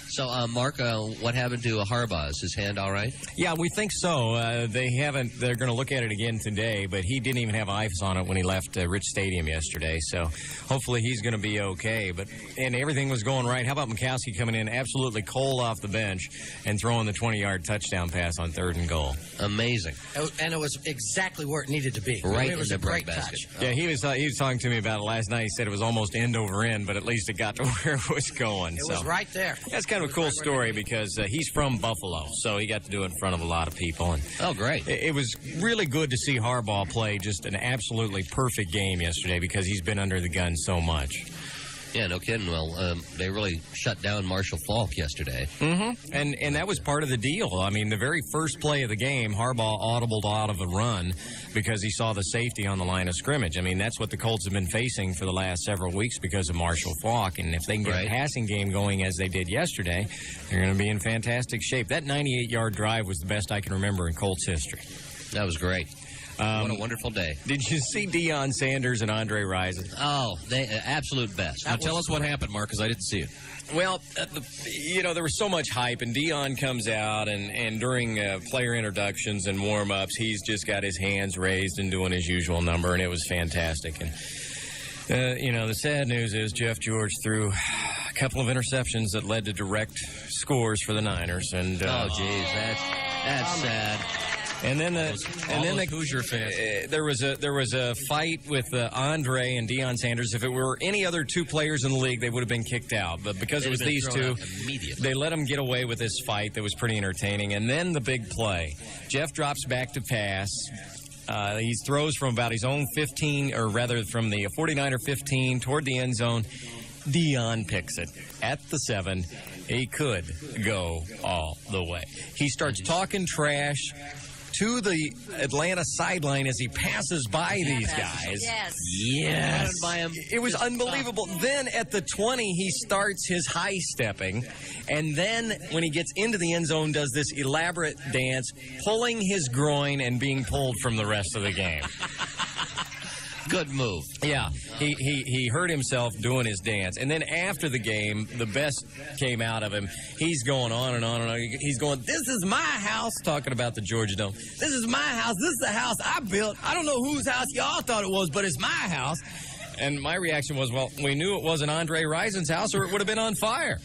So, Mark, what happened to Harbaugh? Is his hand all right? Yeah, we think so. They're going to look at it again today, but he didn't even have ice on it when he left Rich Stadium yesterday, so hopefully he's going to be okay. And everything was going right. How about Mikowski coming in absolutely cold off the bench and throwing the 20-yard touchdown pass on 3rd and goal? Amazing. And it was exactly where it needed to be. Right it was in a the great basket. touch. Yeah, he was talking to me about it last night. He said it was almost end over end, but at least it got to where it was going. It was right there. That's kind of a cool story because he's from Buffalo, so he got to do it in front of a lot of people. And oh, great. It was really good to see Harbaugh play just an absolutely perfect game yesterday because he's been under the gun so much. Yeah, no kidding. Well, they really shut down Marshall Faulk yesterday. Mm-hmm. And that was part of the deal. I mean, the very first play of the game, Harbaugh audibled out of a run because he saw the safety on the line of scrimmage. I mean, that's what the Colts have been facing for the last several weeks because of Marshall Faulk. And if they can get a passing game going as they did yesterday, they're going to be in fantastic shape. That 98-yard drive was the best I can remember in Colts history. That was great. What a wonderful day. Did you see Deion Sanders and Andre Rison? Oh, they absolute best. Now tell us what happened, Mark, because I didn't see it. Well, there was so much hype, and Deion comes out, and during player introductions and warm-ups, he's just got his hands raised and doing his usual number, and it was fantastic. And, the sad news is Jeff George threw a couple of interceptions that led to direct scores for the Niners. And oh, geez, that's... That's sad. And then the Hoosier fans. there was a fight with Andre and Deion Sanders. If it were any other two players in the league, they would have been kicked out. But because it was these two, they let them get away with this fight that was pretty entertaining. And then the big play. Jeff drops back to pass. He throws from about his own 15, or rather from the 49er 15 toward the end zone. Deion picks it at the 7. He could go all the way. He starts talking trash to the Atlanta sideline as he passes by these guys. Yes. It was unbelievable. Then at the 20, he starts his high stepping. And then when he gets into the end zone, does this elaborate dance, pulling his groin and being pulled from the rest of the game. Good move. Yeah, he hurt himself doing his dance. And then after the game, the best came out of him. He's going on and on and on. He's going, "This is my house," talking about the Georgia Dome. "This is my house. This is the house I built. I don't know whose house y'all thought it was, but it's my house." And my reaction was, well, we knew it wasn't Andre Rison's house or it would have been on fire.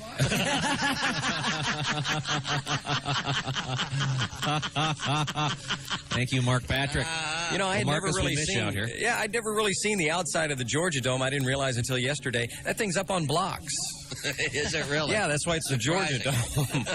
Thank you, Mark Patrick. I had Marcus, never really we miss you out here. Yeah, I'd never really seen the outside of the Georgia Dome. I didn't realize until yesterday. That thing's up on blocks. Is it really? Yeah, that's why it's the Georgia Dome.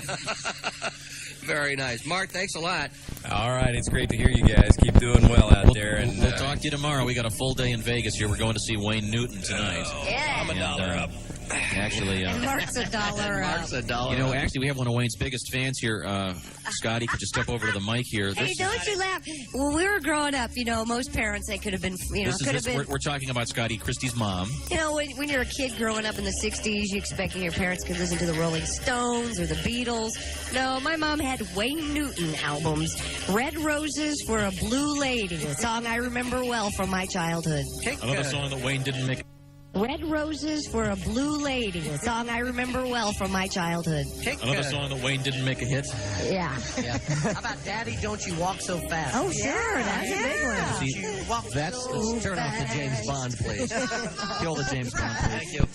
Very nice. Mark, thanks a lot. All right, it's great to hear you guys. Keep doing well out there. And we'll talk to you tomorrow. We got a full day in Vegas here. We're going to see Wayne Newton tonight. Yeah. I'm $1 up. Actually, And Mark's $1 up. Mark's $1 you know, actually, we have one of Wayne's biggest fans here. Scotty, could you step over to the mic here? Hey, don't you laugh. When we were growing up, most parents, they could have been, We're talking about Scotty, Christy's mom. When you're a kid growing up in the 60s, you expecting your parents could listen to the Rolling Stones or the Beatles. No, my mom had Wayne Newton albums. Red Roses for a Blue Lady, a song I remember well from my childhood. Another song that Wayne didn't make. Red Roses for a Blue Lady, a song I remember well from my childhood. Another song that Wayne didn't make a hit. Yeah. How about Daddy, Don't You Walk So Fast? Oh, sure. That's a big one. See, Let's turn off the James Bond, please. Kill the James Bond, please. Thank you.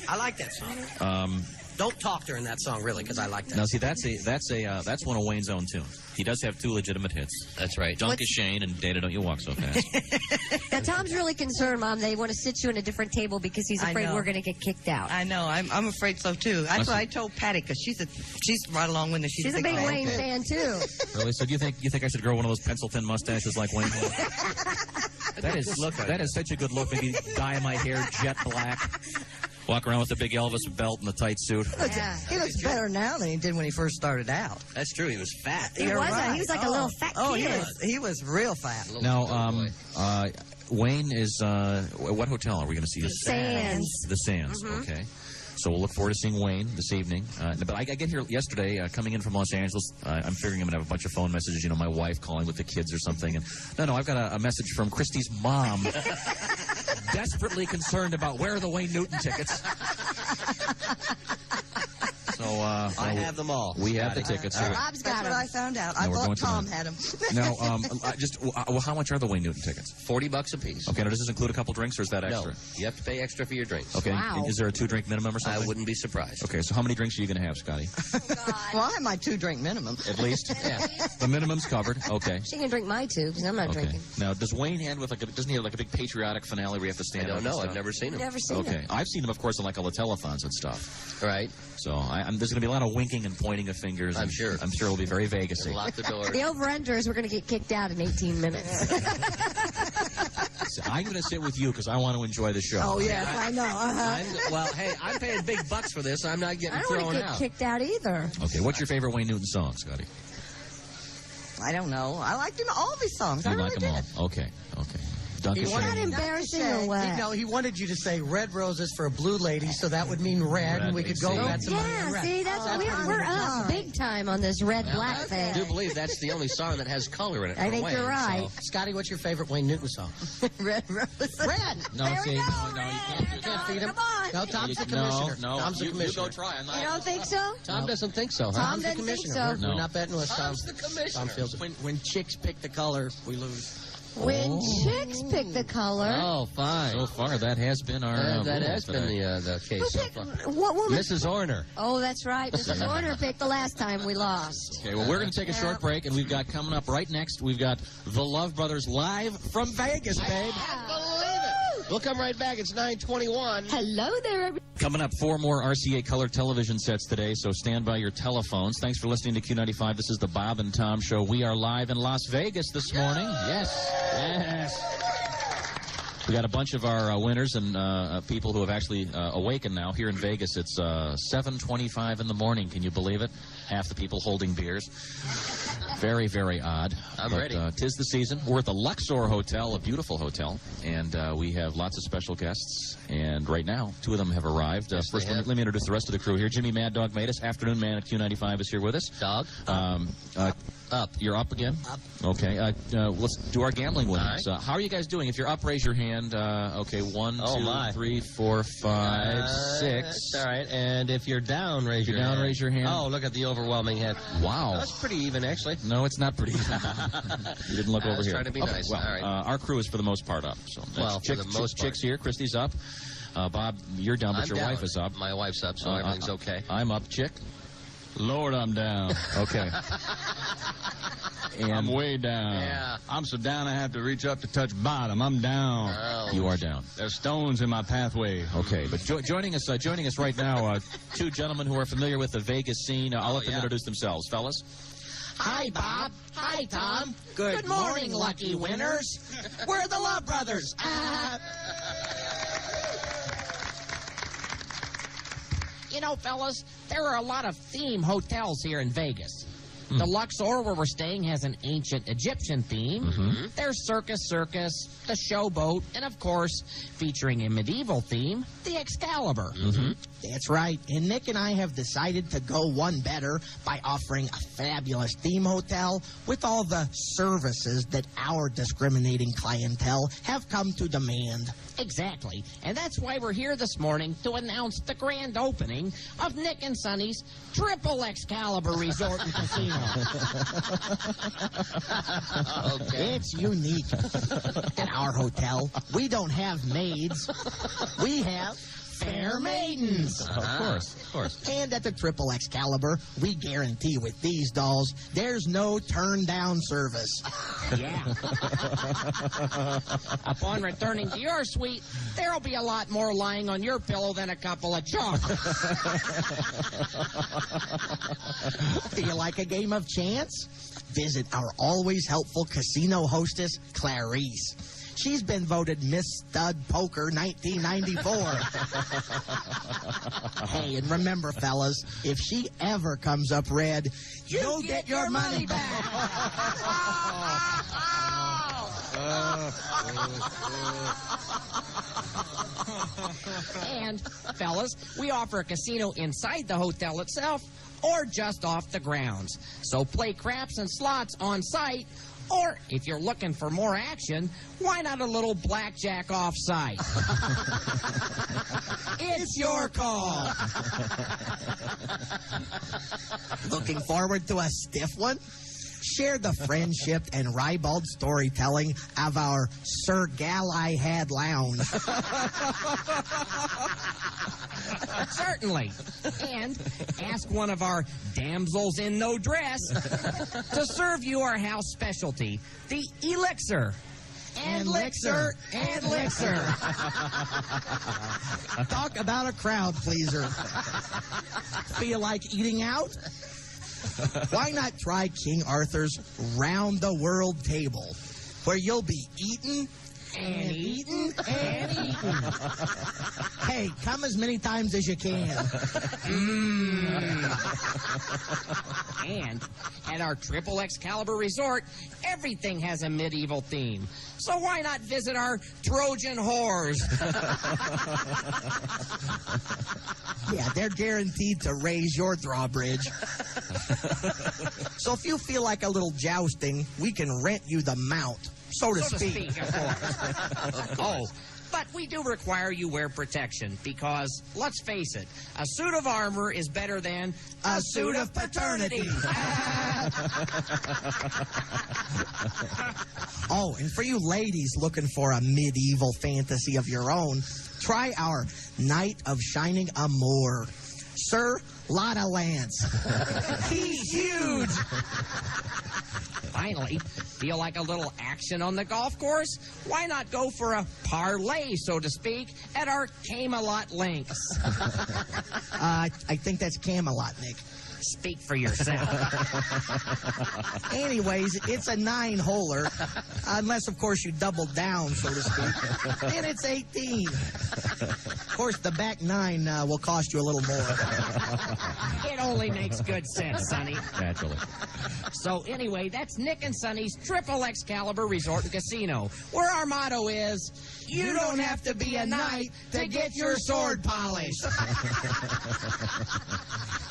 I like that song. Don't talk during that song, really, because I like that. Now, see, that's one of Wayne's own tunes. He does have two legitimate hits. That's right. Dunk is Shane and Data Don't You Walk So Fast. Now, Tom's really concerned, Mom. They want to sit you in a different table because he's afraid we're going to get kicked out. I know. I'm afraid so, too. That's what I told Patty, because she's right along with us. She's a big Wayne fan, too. Really? So do you think I should grow one of those pencil-thin mustaches like Wayne? That is such a good look. Maybe dye my hair jet black. Walk around with a big Elvis belt and a tight suit. He looks better now than he did when he first started out. That's true. He was fat. He wasn't. He was like a little fat kid. He was real fat. Now, Wayne is, what hotel are we going to see? The Sands. The Sands, okay. So we'll look forward to seeing Wayne this evening. But I get here yesterday, coming in from Los Angeles. I'm figuring I'm going to have a bunch of phone messages, my wife calling with the kids or something. And no, I've got a message from Christy's mom, desperately concerned about where are the Wayne Newton tickets. So I have them all. We have the tickets. Rob's got That's what I found out. I thought Tom had them. Now, how much are the Wayne Newton tickets? $40 a piece. Okay, now does this include a couple drinks or is that extra? No, you have to pay extra for your drinks. Okay, Wow. Is there a 2-drink minimum or something? I wouldn't be surprised. Okay, so how many drinks are you going to have, Scotty? Well, I have my 2-drink minimum. At least? Yeah. The minimum's covered. Okay. She can drink my two because I'm not Okay. drinking. Now, does Wayne end with doesn't he have like a big patriotic finale where you have to stand I up? don't know. and stuff? I've never seen him. Never seen Okay, it. I've seen him, of course, in like all the telethons and stuff. Right. So there's going to be a lot of winking and pointing of fingers. I'm sure. I'm sure it'll be very Vegas-y. Lock the door. The over-under is we're going to get kicked out in 18 minutes. So I'm going to sit with you because I want to enjoy the show. Oh, yes, I know. Well, hey, I'm paying big bucks for this. I'm not getting I don't want thrown to get out. kicked out either. Okay, what's your favorite Wayne Newton song, Scotty? I don't know. I liked him all of his songs. You I really like them did. all? Okay. Dunk is Not Shane. embarrassing or what? No, he wanted you to say Red Roses for a Blue Lady, so that would mean red, and we could go bet some money on Yeah, red. see, that's we're up big time on this red-black I thing. do believe that's the only song that has color in it. I for think Wayne, you're right. so- Scotty, what's your favorite Wayne Newton song? Red Roses. Red. No, There see, we go, no, you Red. can't feed him. Come on. No, Tom's the commissioner. No, Tom's the you commissioner. go try. I'm not. You don't think so? Tom doesn't think so, huh? Tom Tom's the doesn't think commissioner. so. We're not betting with Tom. Tom's the commissioner. Tom feels it. When chicks pick the color, we lose. When chicks pick the color. Oh, fine. So far, that has been our that rule has been today. the case so far. What woman? Mrs. Orner. Oh, that's right. Mrs. Horner picked the last time we lost. Okay, well, we're going to take a short break, and we've got coming up right next, we've got the Love Brothers live from Vegas, babe. We'll come right back. It's 9:21. Hello there, everybody. Coming up, 4 more RCA color television sets today, so stand by your telephones. Thanks for listening to Q95. This is the Bob and Tom Show. We are live in Las Vegas this morning. Yes. We got a bunch of our winners and people who have actually awakened now here in Vegas. It's 7:25 in the morning. Can you believe it? Half the people holding beers. Very, very odd. I'm but, ready. 'Tis the season. We're at the Luxor Hotel, a beautiful hotel, and we have lots of special guests. And right now, 2 of them have arrived. Yes, First, they have. let me introduce the rest of the crew here. Jimmy Mad Dog Matus, afternoon man at Q95, is here with us. Dog. Up. You're up again? Up. Okay. Let's do our gambling winnings. All right. How are you guys doing? If you're up, raise your hand. Okay, 1, Oh, 2, my. 3, 4, 5, 6. That's all right. And if you're down, raise your hand. Raise your hand. Oh, look at the overwhelming hand. Wow. That's pretty even, actually. No, it's not pretty. You didn't look I over was here. trying to be Okay, nice. well, All right. our crew is for the most part up. So Well, for the most part. Chick's here. Christy's up. Bob, you're down, but I'm your down. wife is up. My wife's up, so everything's okay. I'm up, Chick. Lord, I'm down. Okay. I'm way down. Yeah. I'm so down I have to reach up to touch bottom. I'm down. Oh. You are down. There's stones in my pathway. Okay, but joining us right now, 2 gentlemen who are familiar with the Vegas scene. I'll let them yeah. introduce themselves, fellas. Hi, Bob. Hi, Tom. Good morning, lucky winners. We're the Love Brothers. You know, fellas, there are a lot of theme hotels here in Vegas. The Luxor, where we're staying, has an ancient Egyptian theme. There's Circus, the Showboat, and, of course, featuring a medieval theme, the Excalibur. That's right. And Nick and I have decided to go one better by offering a fabulous theme hotel with all the services that our discriminating clientele have come to demand. Exactly. And that's why we're here this morning to announce the grand opening of Nick and Sonny's Triple Excalibur Resort and Casino. Okay. It's unique. At our hotel, we don't have maids. We have fair maidens. Of course. And at the Triple Excalibur, we guarantee with these dolls, there's no turn-down service. Yeah. Upon returning to your suite, there'll be a lot more lying on your pillow than a couple of chocolates. Feel like a game of chance? Visit our always helpful casino hostess, Clarice. She's been voted Miss Stud Poker 1994. Hey, and remember, fellas, if she ever comes up red, you'll get your money back. And, fellas, we offer a casino inside the hotel itself or just off the grounds. So play craps and slots on site, or if you're looking for more action, why not a little blackjack off site? It's your call. Looking forward to a stiff one? Share the friendship and ribald storytelling of our Sir Galahad Lounge. Certainly. And ask one of our damsels in no dress to serve you our house specialty, the elixir. And elixir. And elixir. Talk about a crowd pleaser. Feel like eating out? Why not try King Arthur's round-the-world table, where you'll be eaten and eaten and eaten. Hey, come as many times as you can. And at our Triple Excalibur Resort, everything has a medieval theme. So why not visit our Trojan whores? Yeah, they're guaranteed to raise your drawbridge. So if you feel like a little jousting, we can rent you the mount, so to speak. Of course. Oh, But we do require you wear protection because, let's face it, a suit of armor is better than a suit of paternity. Oh, and for you ladies looking for a medieval fantasy of your own, try our Knight of Shining Amour. Sir Lotta Lance. He's huge. Finally, feel like a little action on the golf course? Why not go for a parlay, so to speak, at our Camelot Links? I think that's Camelot, Nick. Speak for yourself. Anyways, it's a 9-holer, unless, of course, you double down, so to speak. Then it's 18. Of course, the back 9 will cost you a little more. It only makes good sense, Sonny. Naturally. So anyway, that's Nick and Sonny's Triple Excalibur Resort and Casino, where our motto is, you don't have to be a knight to get your sword polished.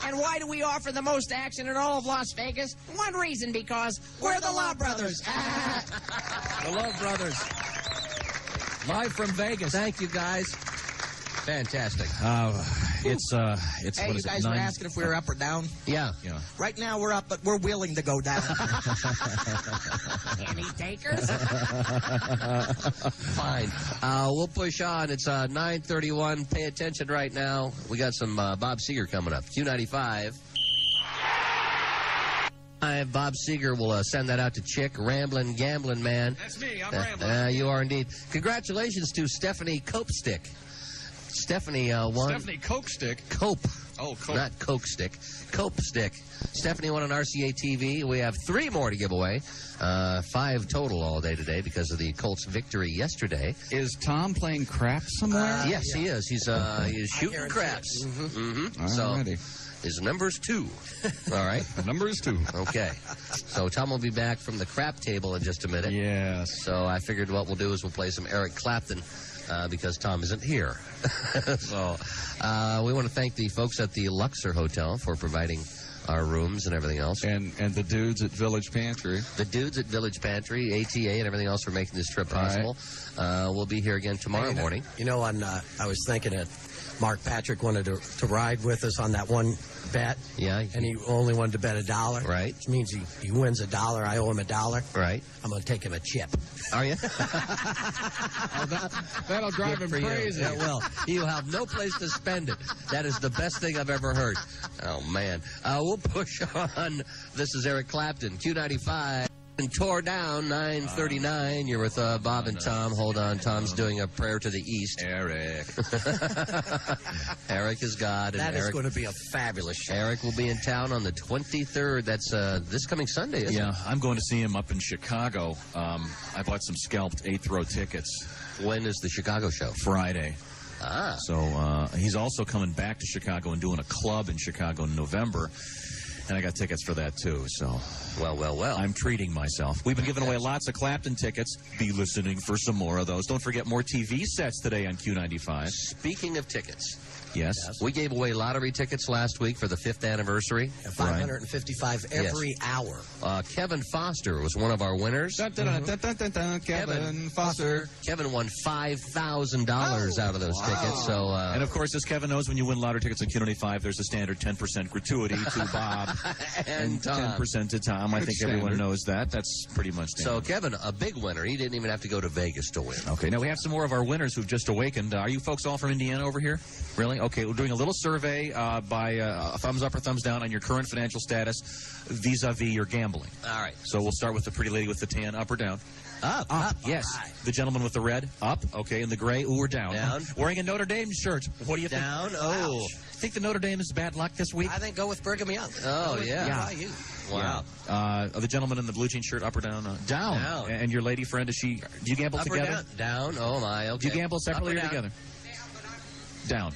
And why do we offer the most action in all of Las Vegas? One reason, because we're the Love Brothers. The Love Brothers. Live from Vegas. Thank you, guys. Fantastic. It's Hey, what you is guys it, were 9? asking if we were up or down? Yeah. Right now we're up, but we're willing to go down. Any takers? Fine. We'll push on. It's 9:31. Pay attention right now. We got some Bob Seger coming up. Q95. Bob Seger will send that out to Chick, Ramblin' Gamblin' Man. That's me. I'm Ramblin'. You are indeed. Congratulations to Stephanie Copestick. Stephanie won. Stephanie Coke Stick. Cope. Oh, Coke. Not Coke Stick. Cope Stick. Stephanie won an RCA TV. We have 3 more to give away. 5 total all day today because of the Colts' victory yesterday. Is Tom playing craps somewhere? Yes, he is. He's shooting craps. Mm-hmm. So Alrighty. his number's 2. All right. Number is 2. Okay. So Tom will be back from the crap table in just a minute. Yes. So I figured what we'll do is we'll play some Eric Clapton because Tom isn't here. So we want to thank the folks at the Luxor Hotel for providing our rooms and everything else. And the dudes at Village Pantry. The dudes at Village Pantry, ATA, and everything else for making this trip possible. We'll be here again tomorrow morning. You know, I was thinking that Mark Patrick wanted to ride with us on that one bet. Yeah. And he only wanted to bet $1. Right. Which means he wins $1. I owe him $1. Right. I'm going to take him a chip. Are you? That'll drive him For you. crazy. Yeah, well, you have no place to spend it. That is the best thing I've ever heard. Oh, man. We'll push on. This is Eric Clapton, Q95. And tore down 9:39. You're with Bob and Tom. Hold on, Tom's doing a prayer to the east. Eric. Eric is God. And That is Eric, going to be a fabulous show. Eric will be in town on the 23rd. That's this coming Sunday, isn't Yeah, I'm going to see him up in Chicago. I bought some scalped 8th row tickets. When is the Chicago show? Friday. Ah. So he's also coming back to Chicago and doing a club in Chicago in November. And I got tickets for that, too. So, well. I'm treating myself. We've been giving away lots of Clapton tickets. Be listening for some more of those. Don't forget more TV sets today on Q95. Speaking of tickets. Yes. We gave away lottery tickets last week for the 5th anniversary. 555 every hour. Kevin Foster was one of our winners. Kevin Foster. Kevin won $5,000 out of those tickets. So, and of course, as Kevin knows, when you win lottery tickets on Q95, there's a standard 10% gratuity to Bob and Tom. 10% to Tom. I think everyone knows that. That's pretty much standard. So Kevin, a big winner. He didn't even have to go to Vegas to win. Okay, now we have some more of our winners who've just awakened. Are you folks all from Indiana over here? Really? Okay, we're doing a little survey by thumbs up or thumbs down on your current financial status vis-a-vis your gambling. All right. So we'll start with the pretty lady with the tan, up or down? Up. Yes. Right. The gentleman with the red, up. Okay, and the gray, ooh, we're down. Down. Wearing a Notre Dame shirt. What do you think? Down. Oh. Think the Notre Dame is bad luck this week? I think go with Brigham Young. Oh, yeah. Wow. The gentleman in the blue jean shirt, up or down? Down. Down. And your lady friend, is she? Do you gamble Up together? or down? Oh, my. Okay. Do you gamble separately or together? Down.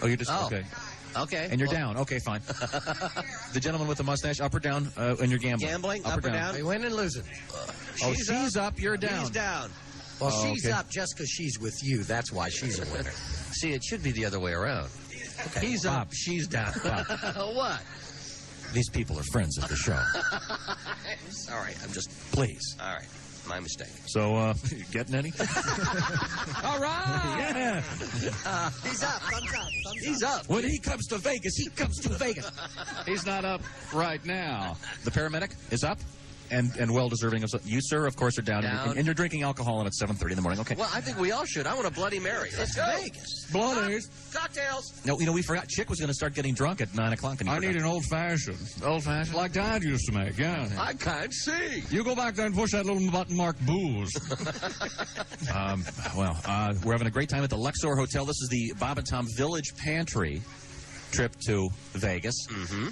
Oh, you're just okay. Okay. And you're down. Okay, fine. The gentleman with the mustache, up or down, and you're gambling. Gambling, up or down? We win and losing. She's up, you're down. He's down. Well, she's okay. up just because she's with you. That's why she's a winner. See, it should be the other way around. Okay. He's up, she's down. What? These people are friends of the show. I'm sorry. I'm just... Please. All right. My mistake. So, getting any? All right. Yeah. He's up. Thumbs up. He's up. When he comes to Vegas, he comes to Vegas. He's not up right now. The paramedic is up and well deserving of you, sir, of course, are down. Down. And you're drinking alcohol and it's 7:30 in the morning. Okay. Well, I think we all should. I want a Bloody Mary. Let's go. Vegas. Bloodies. Cocktails. No, we forgot. Chick was going to start getting drunk at 9 o'clock. I need an old-fashioned. old-fashioned. Like Dad used to make, yeah. I can't see. You go back there and push that little button marked booze. We're having a great time at the Luxor Hotel. This is the Bob and Tom Village Pantry trip to Vegas.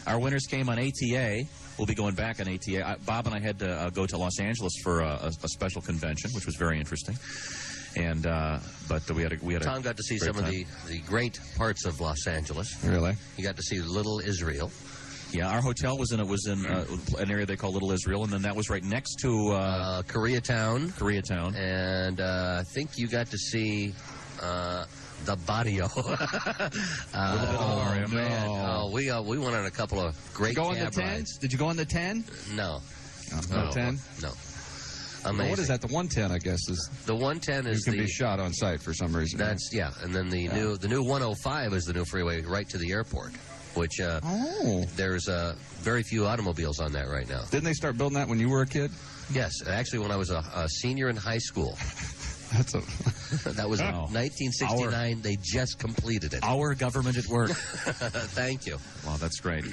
Our winners came on ATA. We'll be going back on ATA. Bob and I had to go to Los Angeles for a special convention, which was very interesting. And but we had a Tom got to see some of the great parts of Los Angeles. Really? He got to see Little Israel. Yeah, our hotel was in an area they call Little Israel, and then that was right next to Koreatown. Koreatown. And I think you got to see the Barrio. We went on a couple of great Did you go on cab the 10? rides. Did you go on the 10? No. No 10? No. Well, Amazing. what is that? The 110, I guess, is The 110 is you can be shot on sight for some reason. That's yeah, and then the new 105 is the new freeway right to the airport, which there's very few automobiles on that right now. Didn't they start building that when you were a kid? Yes, actually, when I was a senior in high school. That was in 1969. They just completed it. Our government at work. Thank you. Well, that's great.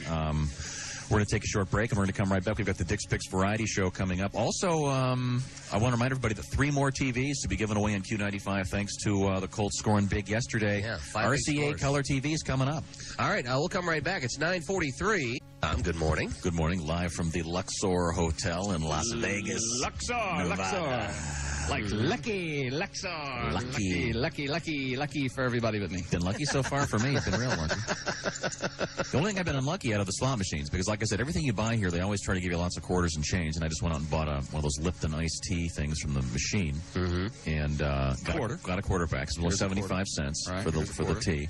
We're going to take a short break, and we're going to come right back. We've got the Dick's Picks Variety Show coming up. Also, I want to remind everybody that 3 more TVs to be given away on Q95 thanks to the Colts scoring big yesterday. Yeah, 5 big RCA scores. Color TVs coming up. All right, we'll come right back. It's 9:43. Good morning. Good morning. Live from the Luxor Hotel in Las Vegas. Luxor. Like lucky, Luxor. Lucky for everybody but me. Been lucky so far for me. It's been real lucky. The only thing I've been unlucky out of the slot machines, because like I said, everything you buy here, they always try to give you lots of quarters and change, and I just went out and bought one of those Lipton iced tea things from the machine, and got a quarter back. It's 75 cents for the tea.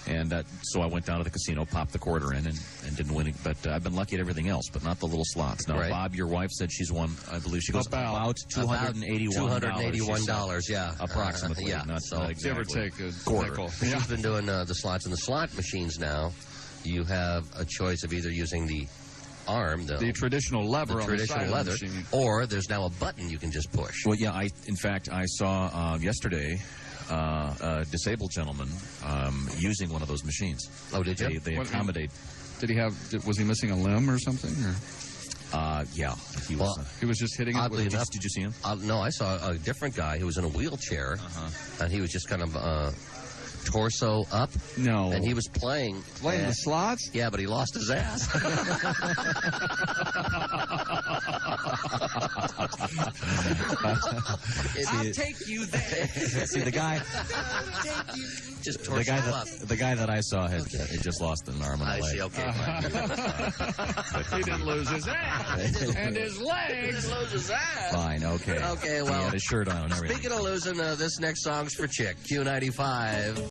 And so I went down to the casino, popped the quarter in, and didn't win it. But I've been lucky at everything else, but not the little slots. Now, Right. Bob, your wife said she's won, I believe she goes about $281. $281, yeah. Approximately. Yeah. Not So exactly. Give or take a quarter. nickel. She's been doing the slots in the slot machines now. You have a choice of either using the arm, the traditional lever, the on traditional the side leather, of the machine. or there's now a button you can just push. Well, yeah, in fact, I saw yesterday a disabled gentleman using one of those machines. Oh, did you? They accommodate. Was he missing a limb or something? Or? Yeah. He was just hitting it. Oddly with enough, did you see him? No, I saw a different guy who was in a wheelchair, and he was just kind of torso up. No. And he was playing the slots? Yeah, but he lost his ass. I'll take you there. See, the guy just the guy that I saw had just lost an arm and a I leg. see, okay. He didn't lose his ass. And his legs. Lose his ass. Fine, okay. Okay, He well, had his shirt on and everything. speaking of losing, this next song's for Chick, Q95.